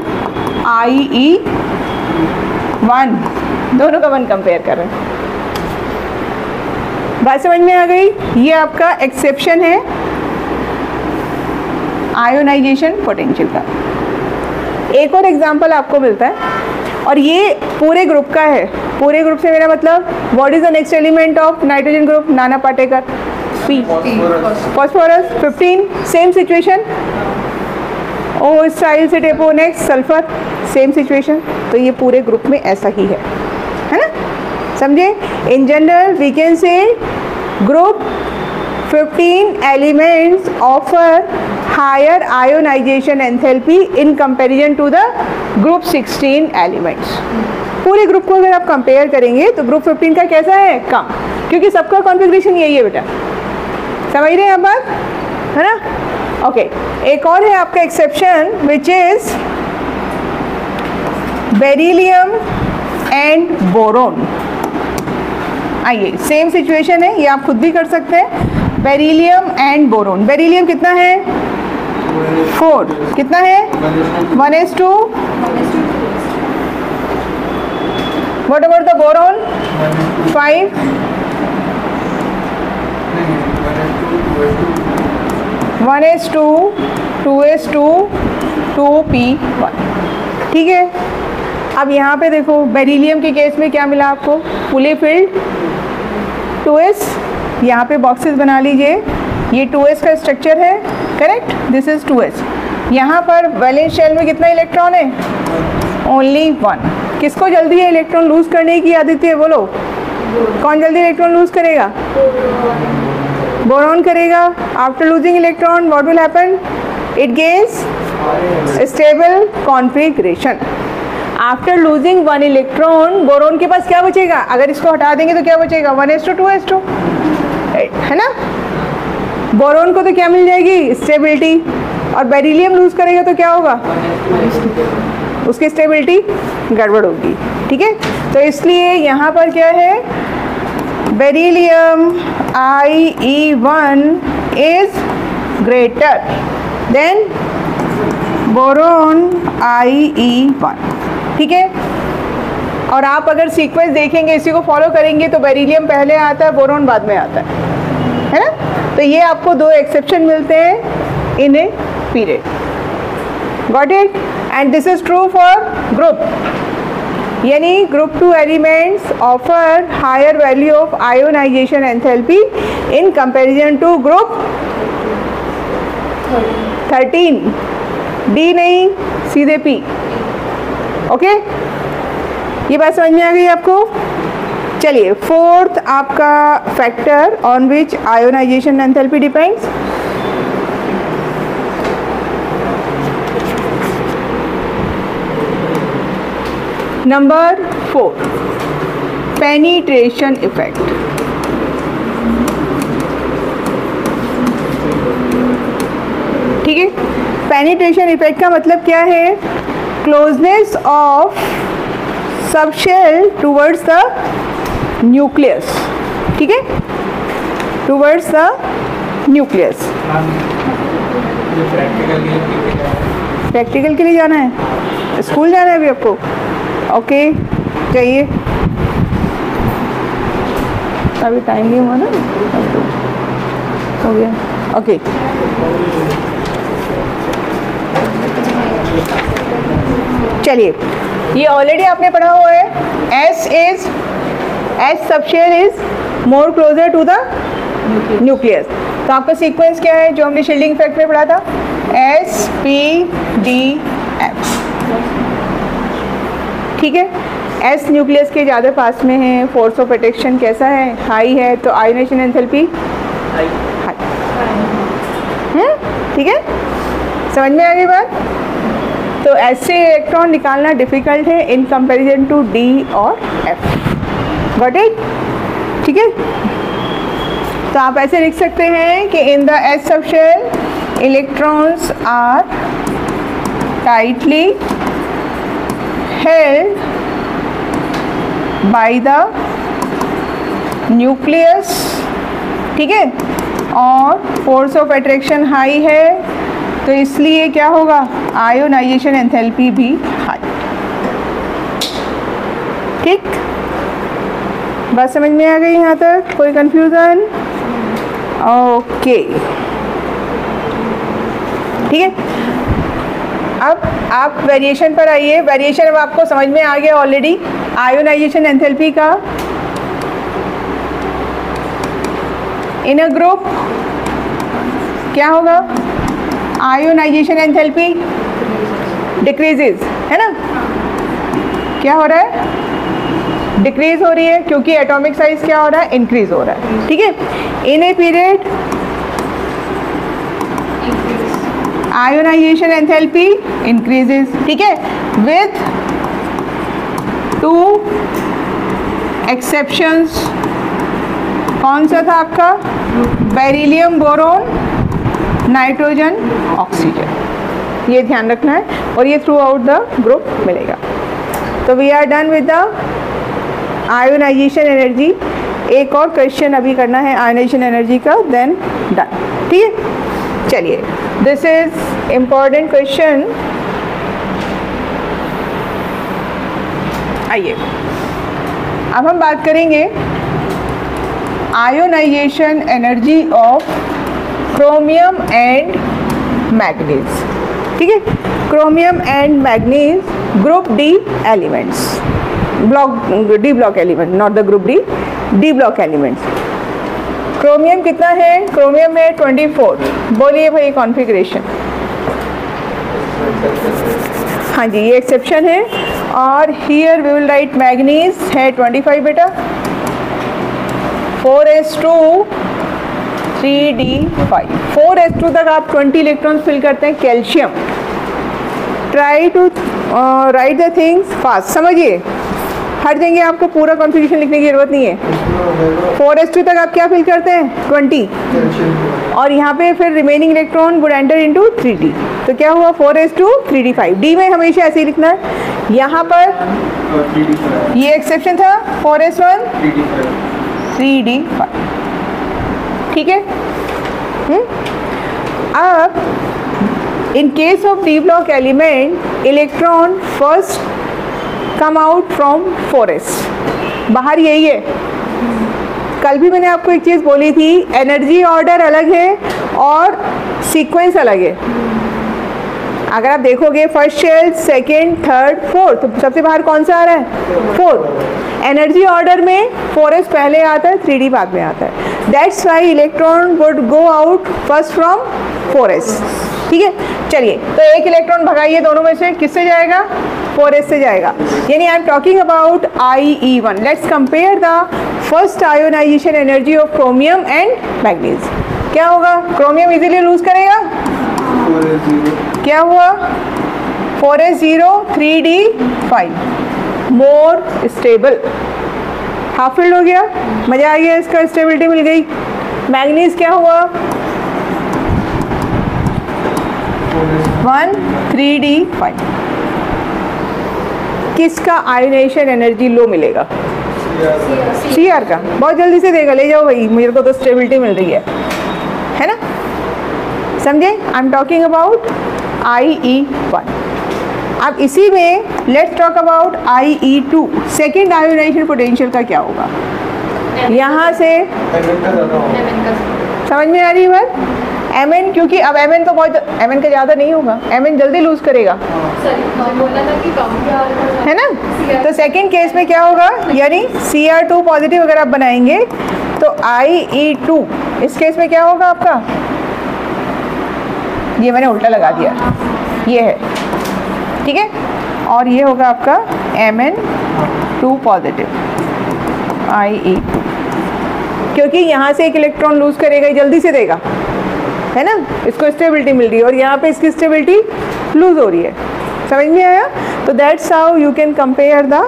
IE1, दोनों का 1 कंपेयर कर रहे हैं। बात समझ में आ गई, ये आपका एक्सेप्शन है आयोनाइजेशन पोटेंशियल का। एक और एग्जांपल आपको मिलता है और ये पूरे ग्रुप का है। पूरे ग्रुप से मेरा मतलब, what is the next element of nitrogen group, Nana Patekar, P, phosphorus 15, same situation, ओ स्टाइल से टेपो, नेक्स्ट सल्फर, सेम सिचुएशन। तो ये पूरे ग्रुप में ऐसा ही है ना, समझे। In general we can say group 15 elements offer higher ionization enthalpy in comparison to the group 16 elements. पूरे ग्रुप को अगर आप कंपेयर करेंगे तो ग्रुप 15 का कैसा है, कम, क्योंकि सबका कॉन्फ़िगरेशन यही है बेटा, समझ रहे हैं आप बात, है ना। ओके, एक और है आपका exception which is beryllium and boron. आइए, सेम सिचुएशन है, ये आप खुद भी कर सकते हैं। बेरिलियम एंड बोरोन, बेरिलियम कितना है, 4, कितना है, 1:2, what about the boron, 5, 1:2, 2:2, 2p1, ठीक है। अब यहाँ पे देखो बेरिलियम के केस में क्या मिला आपको, फुली फिल्ड 2s, यहाँ पे बॉक्सेस बना लीजिए, ये 2s का स्ट्रक्चर है, करेक्ट, दिस इज 2s। यहाँ पर वैलेंस शेल में कितना इलेक्ट्रॉन है, ओनली 1। किसको जल्दी है इलेक्ट्रॉन लूज करने की आदत है, बोलो कौन जल्दी इलेक्ट्रॉन लूज करेगा, बोरॉन करेगा। After losing electron what will happen, it gains stable configuration. After losing 1 electron boron के पास क्या बचेगा, अगर इसको हटा देंगे तो क्या बचेगा, 1:2, 2:2, है ना। बोरोन को तो क्या मिल जाएगी, स्टेबिलिटी, और बेरिलियम लूज करेगा तो क्या होगा, उसकी स्टेबिलिटी गड़बड़ होगी, ठीक है। तो इसलिए यहाँ पर क्या है, beryllium IE1 is greater then boron IE1, ठीक है। और आप अगर सीक्वेंस देखेंगे, इसी को फॉलो करेंगे तो बेरिलियम पहले आता है, बोरोन बाद में आता है ना। तो ये आपको 2 एक्सेप्शन मिलते हैं in a period, got it. And this is true for group, यानी group 2 elements offer higher value of ionisation enthalpy in comparison to group 13, D नहीं, सीधे P, ओके। ये बात समझ में आ गई आपको। चलिए, 4th आपका factor on which ionisation enthalpy depends, number 4, penetration effect. ठीक है, पेनिट्रेशन इफेक्ट का मतलब क्या है, closeness of subshell towards the nucleus, ठीक है, टूवर्ड्स द न्यूक्लियस। प्रैक्टिकल के लिए जाना है, स्कूल जाना है अभी आपको? ओके, जाइए, अभी टाइम नहीं हुआ ना, हो गया। ओके, चलिए, ये ऑलरेडी आपने पढ़ा हुआ है। S subshell is more closer to the nucleus. तो आपका सीक्वेंस क्या है जो हमने शील्डिंग इफेक्ट में पढ़ा था? S P D F. ठीक है, एस न्यूक्लियस के ज़्यादा पास में है, फोर्स ऑफ अट्रैक्शन कैसा है? हाई है, तो आयोनाइजेशन एंथैल्पी हाई। ठीक है, समझ में आ गई बात? तो ऐसे इलेक्ट्रॉन निकालना डिफिकल्ट है इन कंपैरिजन टू डी और एफ। Got it? ठीक है, तो आप ऐसे लिख सकते हैं कि in the S subshell electrons are tightly held by the nucleus. ठीक है, और फोर्स ऑफ अट्रैक्शन हाई है, तो इसलिए क्या होगा? आयोनाइजेशन एंथैल्पी भी हाई। ठीक, बात समझ में आ गई यहाँ तक? कोई कंफ्यूजन? ओके, ठीक है, अब आप वेरिएशन पर आइए। वेरिएशन अब आपको समझ में आ गया ऑलरेडी आयोनाइजेशन एंथैल्पी का। इन अ ग्रुप क्या होगा? आयोनाइजेशन एंथैल्पी डिक्रीजेज, है ना? क्या हो रहा है? डिक्रीज हो रही है, क्योंकि एटॉमिक साइज क्या हो रहा है? इंक्रीज हो रहा है। ठीक है, in a period ionisation enthalpy increases. ठीक है, विथ 2 एक्सेप्शंस। कौन सा था आपका? Beryllium, boron, nitrogen, oxygen. ये ध्यान रखना है, और ये थ्रू आउट द ग्रुप मिलेगा। तो we are done with the ionization energy. एक और क्वेश्चन अभी करना है आयोनाइजेशन एनर्जी का, देन डन। ठीक है, चलिए, दिस इज इम्पॉर्टेंट क्वेश्चन। आइए, अब हम बात करेंगे ionization energy of chromium and manganese. ठीक है, chromium and manganese group D elements, D block element, not the group D, D block elements. Chromium कितना है? क्रोमियम है 24। बोलिए भाई कॉन्फ़िगरेशन। हाँ जी, ये एक्सेप्शन है। और here we will write manganese है 25 बेटा, 4s2 3d5। 4s2 तक आप 20 इलेक्ट्रॉन्स फिल करते हैं। Calcium, try to write the things fast. समझिए, हर जगह आपको पूरा कॉन्फ़िगरेशन लिखने की जरूरत नहीं है। 4s2 तक आप क्या फिल करते हैं? 20, और यहाँ पे फिर remaining electron would enter into 3d। तो क्या हुआ? 4s2 3d5। डी में हमेशा ऐसे ही लिखना है। यहाँ पर ये एक्सेप्शन था, 4s1 3d5। ठीक है, अब in case of d block element electron first come out from 4s। बाहर यही है। कल भी मैंने आपको एक चीज़ बोली थी, एनर्जी ऑर्डर अलग है और सीक्वेंस अलग है। अगर आप देखोगे first shell, second, third, fourth, तो सबसे बाहर कौन सा आ रहा है? फोर्थ। एनर्जी ऑर्डर में 4s पहले आता है, 3d बाद में आता है। That's Y electron would go out first from 4s। ठीक है, चलिए, तो एक इलेक्ट्रॉन भगाइए दोनों में से, किससे जाएगा? 4s से जाएगा। यानी I am talking about IE1। Let's compare the first ionisation energy of chromium and manganese. क्या होगा? क्रोमियम इजीली लूज करेगा। क्या हुआ? 4s0 3d5, more stable, half field हो गया। मजा आ गया, इसका स्टेबिलिटी मिल गई। मैग्नीज क्या हुआ? 1 3d5। किसका आयोनाइजेशन एनर्जी लो मिलेगा? Cr का बहुत जल्दी से देगा, ले जाओ भाई, मुझे को तो स्टेबिलिटी मिल रही है ना, समझे। आई एम टॉकिंग अबाउट IE1। अब इसी में let's talk about IE2। Second ionization potential का क्या होगा यहाँ से, समझ में आ रही है बात। Mn, क्योंकि अब Mn तो बहुत, Mn का ज़्यादा नहीं होगा, Mn जल्दी लूज करेगा, है ना। तो सेकेंड केस में क्या होगा, यानी Cr2 पॉजिटिव अगर आप बनाएंगे तो IE2 इस केस में क्या होगा आपका, ये मैंने उल्टा लगा दिया, ये है, ठीक है, और ये होगा आपका Mn2 पॉजिटिव IE2, क्योंकि यहाँ से एक इलेक्ट्रॉन लूज करेगा, जल्दी से देगा, है ना, इसको स्टेबिलिटी मिल रही है और यहाँ पे इसकी स्टेबिलिटी लूज हो रही है, समझ में आया। तो that's how you can compare the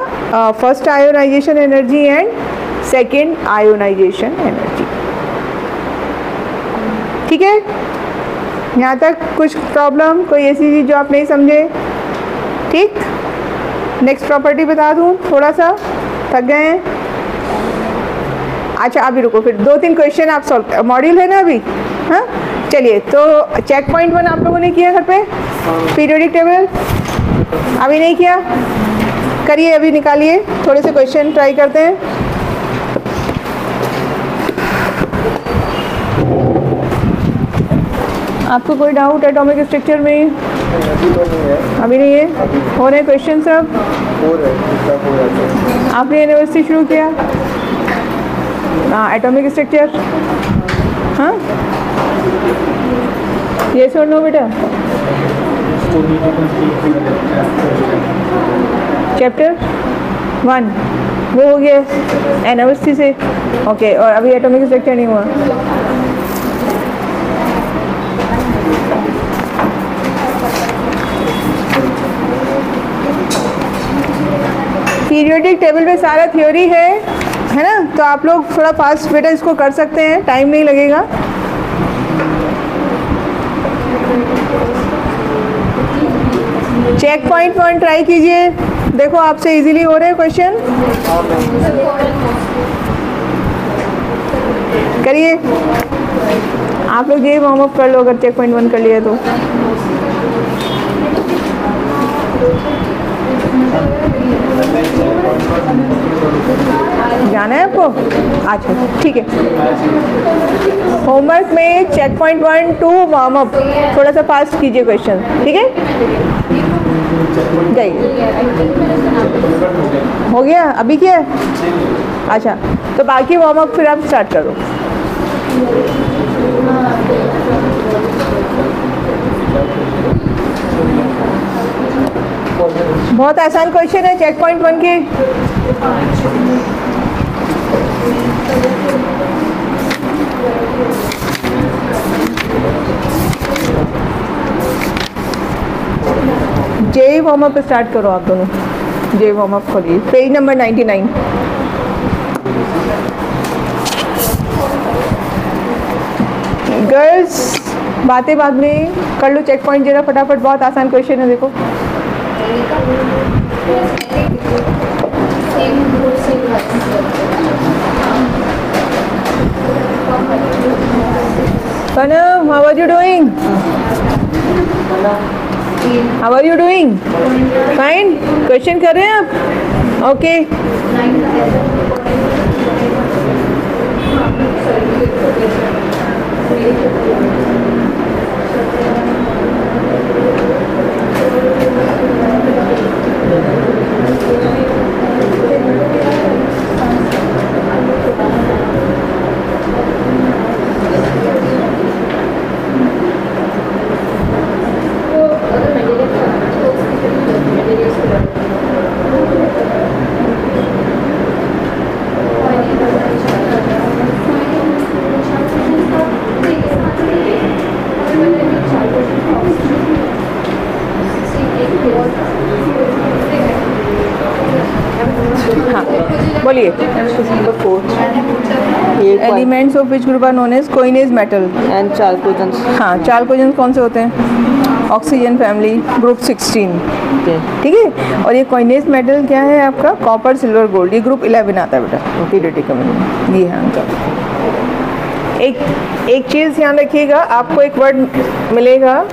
first ionisation energy and second ionization energy, ठीक है। यहाँ तक कुछ प्रॉब्लम, कोई ऐसी चीज़ जो आप नहीं समझे, ठीक। नेक्स्ट प्रॉपर्टी बता दूँ, थोड़ा सा थक गए हैं। अच्छा अभी रुको, फिर 2-3 क्वेश्चन आप सॉल्व, मॉड्यूल है ना अभी, हाँ चलिए। तो चेक पॉइंट 1 आप लोगों ने किया घर पे, पीरियोडिक टेबल अभी नहीं किया, करिए अभी, निकालिए थोड़े से क्वेश्चन ट्राई करते हैं। आपको कोई डाउट एटॉमिक स्ट्रक्चर में? अभी नहीं है, हो रहे क्वेश्चन सब। आपने यूनिवर्सिटी शुरू किया, हाँ एटॉमिक स्ट्रक्चर, हाँ ये सुन लो बेटा, चैप्टर 1 वो हो गया यूनिवर्सिटी से, ओके। और अभी एटॉमिक स्ट्रक्चर नहीं हुआ, पीरियोडिक टेबल पे सारा थ्योरी है ना। तो आप लोग थोड़ा फास्ट बेटा इसको कर सकते हैं, टाइम नहीं लगेगा। चेक पॉइंट 1 ट्राई कीजिए, देखो आपसे इजीली हो रहे हैं क्वेश्चन, करिए आप लोग, ये वार्म अप कर लो अगर चेक पॉइंट 1 कर लिया तो। जाना है आपको, अच्छा ठीक है। होमवर्क में चेक पॉइंट 1, 2 वार्म अप, थोड़ा सा फास्ट कीजिए क्वेश्चन, ठीक है। जाइए, हो गया अभी क्या है, अच्छा तो बाकी वार्म अप फिर आप स्टार्ट करो। बहुत आसान क्वेश्चन है चेक पॉइंट 1 के। जे वार्म अप स्टार्ट करो आप दोनों, जे वार्म अप खोलिए, पेज नंबर 99। गर्ल्स बातें बाद में कर लो, चेक पॉइंट जरा फटाफट, बहुत आसान क्वेश्चन है देखो। Panam, how are you doing? How are you doing? Fine. Question कर रहे हैं आप? ओके। बोलिए। Elements of which group are known as coinage metal and chalcogens। हाँ, chalcogens कौन से होते हैं? ऑक्सीजन फैमिली ग्रुप 16, ओके ठीक है। और ये कॉइनेज मेटल क्या है आपका? कॉपर सिल्वर गोल्ड, ये ग्रुप 11 आता है बेटा पीरियोडिक में। ये है उनका। एक चीज़ ध्यान रखिएगा, आपको एक वर्ड मिलेगा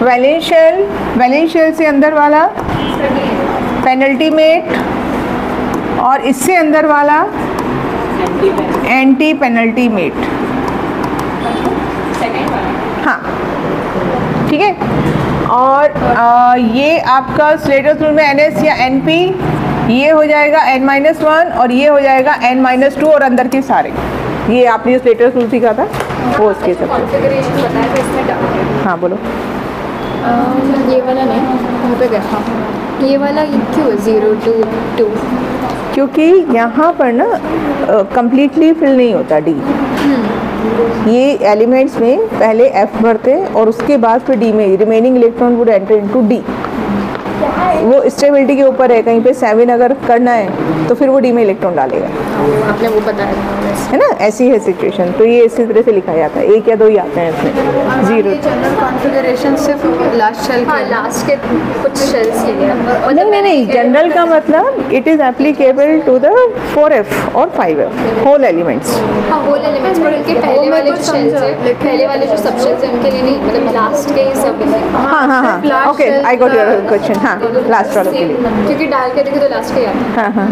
वैलेंस शेल से अंदर वाला पेनल्टीमेट, और इससे अंदर वाला एंटी पेनल्टीमेट। हाँ ठीक है। और ये आपका स्लेटर्स रूल में NS या NP, ये हो जाएगा N-1 और ये हो जाएगा N-2 और अंदर के सारे। ये आपने जो स्लेटर्स रूल सीखा था वो उसके सब। कॉन्फ़िगरेशन बताया था इसमें डाउट है। हाँ बोलो। ये वाला नहीं, वहाँ पे गया। ये वाला क्यों 0 to 2? क्योंकि यहाँ पर ना कंप्लीटली फिल नहीं होता डी। ये एलिमेंट्स में पहले F भरते हैं और उसके बाद फिर D में remaining electron would enter into D। वो स्टेबिलिटी के ऊपर है, कहीं पे 7 अगर करना है तो फिर वो D में इलेक्ट्रॉन डालेगा, आपने वो बताया है ना। ऐसी है सिचुएशन। तो ये इसी तरह से लिखा जाता है, 1 या 2 ही आते हैं इसमें। 0 जनरल कॉन्फ़िगरेशन सिर्फ लास्ट शेल हाँ, लास्ट के कुछ शेल्स के लिए। नहीं, जनरल का मतलब it is applicable to the 4F और 5F होल एलिमेंट्स। हाँ, होल एलिमेंट्स, पर उनके पहले वाले जो शेल्स है, पहले वाले जो सब शेल्स हैं उनके लिए नहीं, मतलब लास्ट के ही सब। हाँ, okay, I got your question. हाँ, लास्ट वालों के लिए, क्योंकि डाल के देखो तो लास्ट के आते हैं। हाँ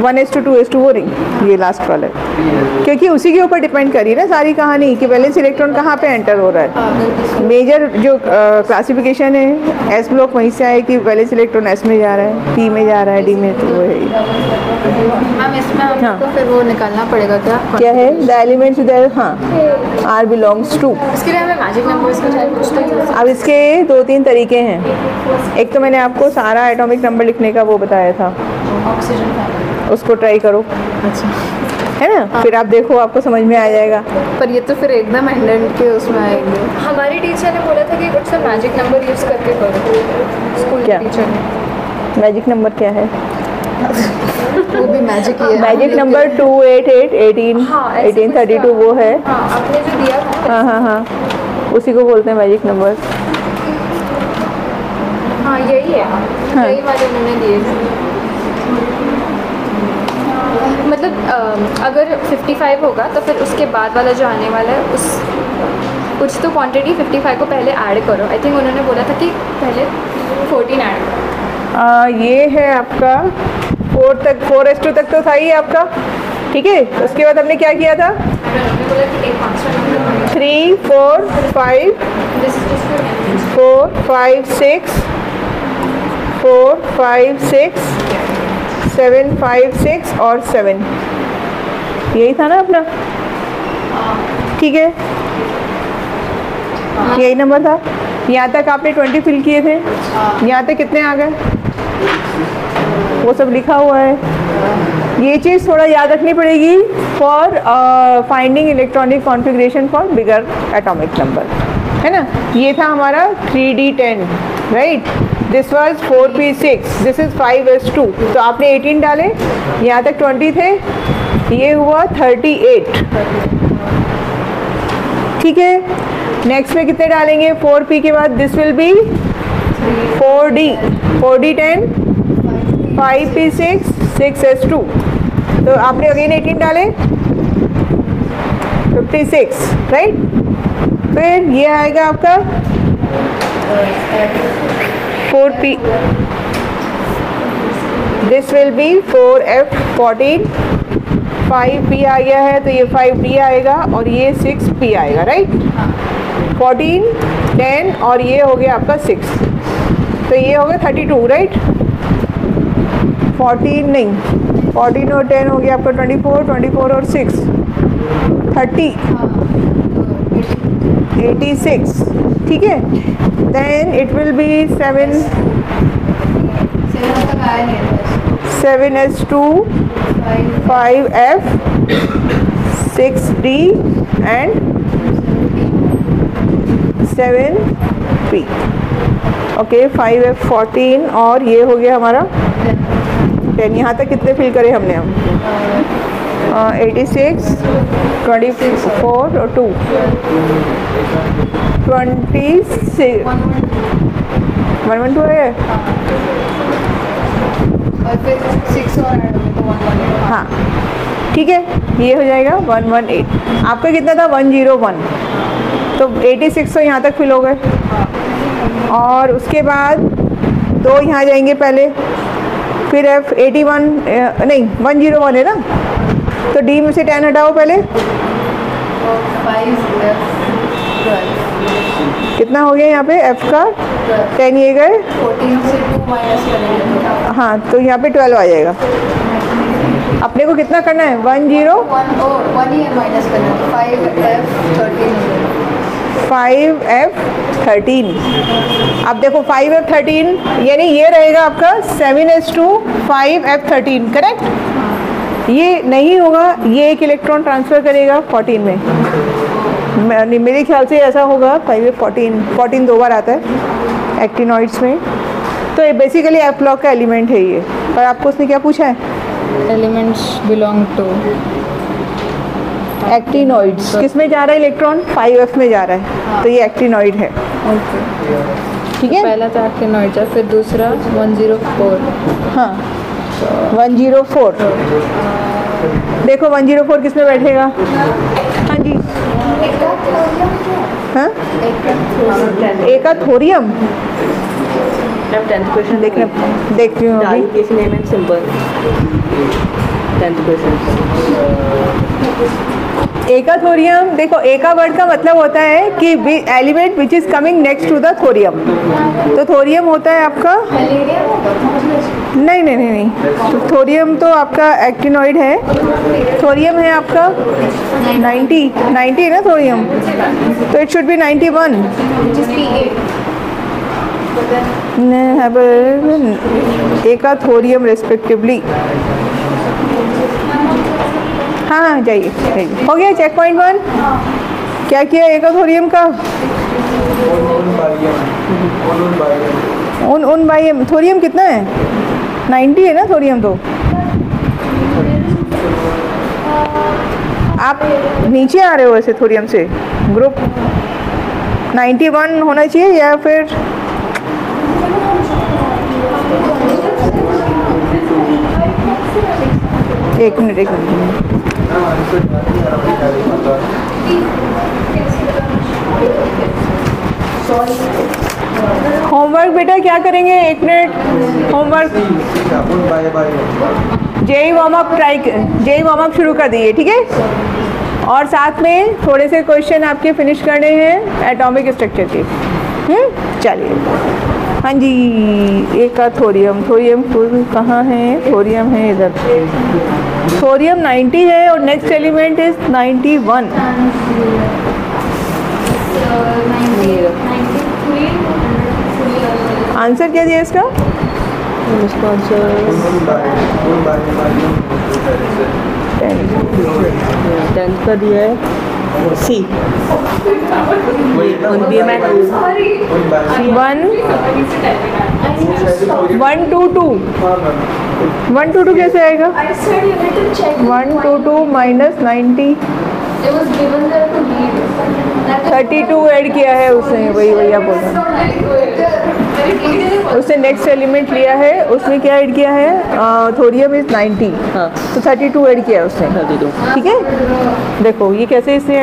1:2:2 वो रिंग, ये लास्ट वाला है। क्योंकि उसी के ऊपर डिपेंड करिए ना सारी कहानी कि वैलेंस इलेक्ट्रॉन कहाँ पे एंटर हो रहा है। मेजर जो क्लासिफिकेशन है एस ब्लॉक वहीं से आए कि वैलेंस इलेक्ट्रॉन एस में जा रहा है, पी में जा रहा है, डी में, तो वो है। मैम इसमें हमको फिर वो निकालना पड़ेगा क्या है? द एलिमेंट्स देयर, हाँ, आर बिलोंग्स टू। इसके लिए हमें मैजिक नंबर्स का शायद कुछ तो। अब इसके 2-3 तरीके हैं। एक तो मैंने आपको सारा एटॉमिक नंबर लिखने का वो बताया था, ऑक्सीजन, उसको ट्राई करो, अच्छा है ना। फिर आप देखो, आपको समझ में आ जाएगा। पर ये तो फिर एकदम एंडेंट के उसमें आएंगे। हमारी टीचर ने बोला था कि कुछ सा मैजिक नंबर यूज़ करके करो, स्कूल क्या? टीचर ने। मैजिक नंबर क्या है? वो भी मैजिक ही है। मैजिक नंबर 2, 8, 8, 18, हाँ, ऐसे 18, कुछ 32 वो है। हाँ, आपने जो दिया था। हाँ, उसी को बोलते हैं मैजिक नंबर। हाँ, यही है, यही वाले उन्होंने दिए थे। मतलब अगर 55 होगा तो फिर उसके बाद वाला जो आने वाला है उस कुछ तो क्वांटिटी 55 को पहले ऐड करो। आई थिंक उन्होंने बोला था कि पहले 14 ऐड करो। ये है आपका 4 तक, 4:2 तक तो था ही आपका, ठीक है। उसके बाद हमने क्या किया था? उन्होंने बोला कि एक 5 3, 4, 5, 4, 5, 6, 4, 5, 6, 7, 5, 6 और 7, यही था ना अपना, ठीक है। यही नंबर था। यहाँ तक आपने 20 फिल किए थे, यहाँ तक कितने आ गए वो सब लिखा हुआ है। ये चीज़ थोड़ा याद रखनी पड़ेगी for finding electronic configuration for bigger atomic number, है ना। ये था हमारा 3D10, right. This was 4p6, this is 5s2। तो आपने 18 डाले, यहाँ तक 20 थे, ये हुआ 38, ठीक है। नेक्स्ट में कितने डालेंगे? 4p के बाद this will be 4d, 4d10, 5p6, 6s2। तो आपने अगेन 18 डाले, 56, राइट। फिर ये आएगा आपका 4p, this will be 4f14, 5p आ गया है तो ये 5d आएगा और ये 6p आएगा, राइट। 14, 10 और ये हो गया आपका 6, तो ये हो गया 32, राइट। 14 नहीं, 14 और 10 हो गया आपका 24, 24 और 6 30, 86, ठीक है। Then it will be 7s2, 5f, 6d and 7p, okay. 5f14 और ये हो गया हमारा 10। यहाँ तक कितने फिल करे हमने? हम 86 24 और 2 26 112 है। और फिर 6 और ऐड होंगे तो 118। हाँ ठीक है, ये हो जाएगा 118। आपका कितना था 101, तो 86 तो यहाँ तक फिल हो गए। और उसके बाद 2 यहाँ जाएंगे पहले, फिर F 81 नहीं 101 है ना, तो D में से 10 हटाओ पहले। 5 12 कितना हो गया यहाँ पे F का 10 ये गए। 14 से 2 माइनस करेंगे तो हाँ तो यहाँ पे 12 आ जाएगा। अपने को कितना करना है 10 1 ही है माइनस करना है, 5F 13। 5F13। अब देखो 5F13 यानी ये रहेगा आपका 7s2 5F13 करेक्ट। ये नहीं होगा, ये एक इलेक्ट्रॉन ट्रांसफ़र करेगा 14 में। मेरे ख्याल से ऐसा होगा 5F14 14 2 बार आता है एक्टिनॉइड्स में। तो ये बेसिकली एफ ब्लॉक का एलिमेंट है ये। पर आपको उसने क्या पूछा है? Elements belong to actinoids. किस में जा रहा है इलेक्ट्रॉन? 5F में जा रहा है, तो ये एक्टिनॉइड है। ओके। ठीक है, पहला तो एक्टिनॉइड है, फिर दूसरा 104। हाँ 104। देखो 104 किस में बैठेगा? हाँ जी, हाँ एक थोरियम। 10th क्वेश्चन देख रही हूँ अभी। डाई name and symbol 10th question. एका थोरियम, देखो एका वर्ड का मतलब होता है कि element which is coming next to the thorium. तो थोरियम होता है आपका, नहीं नहीं नहीं नहीं, तो थोरियम तो आपका एक्टिनॉइड है। थोरियम है आपका 90 है ना थोरियम, तो इट शुड बी 91। एका थोरियम रेस्पेक्टिवली। हाँ जाइए जाइए, हो गया चेक पॉइंट 1। क्या किया एका थोरियम का? उन बाई थोरियम कितना है? 90 है ना थोरियम। तो आप नीचे आ रहे हो वैसे थोरियम से, ग्रुप 91 होना चाहिए या फिर एक मिनट। होमवर्क बेटा क्या करेंगे? एक minute homework. JEE warm up शुरू कर दिए, ठीक है। और साथ में थोड़े से क्वेश्चन आपके फिनिश करने हैं एटॉमिक स्ट्रक्चर के। चलिए, हाँ जी, एक का थोरियम कहाँ है? थोरियम है इधर। थोरियम 90 है और नेक्स्ट एलिमेंट इज 91। आंसर क्या दिया इसका? इसका आंसर 10th का दिया है सी। 122 कैसे आएगा? 122 माइनस 90, 32 ऐड किया है उसने, वही आप बोल रहे हैं। उसने नेक्स्ट एलिमेंट लिया है, उसने क्या ऐड किया है? थोरियम इज 90, हाँ तो 32 ऐड किया है उसने। 32। ठीक है, देखो ये कैसे इसने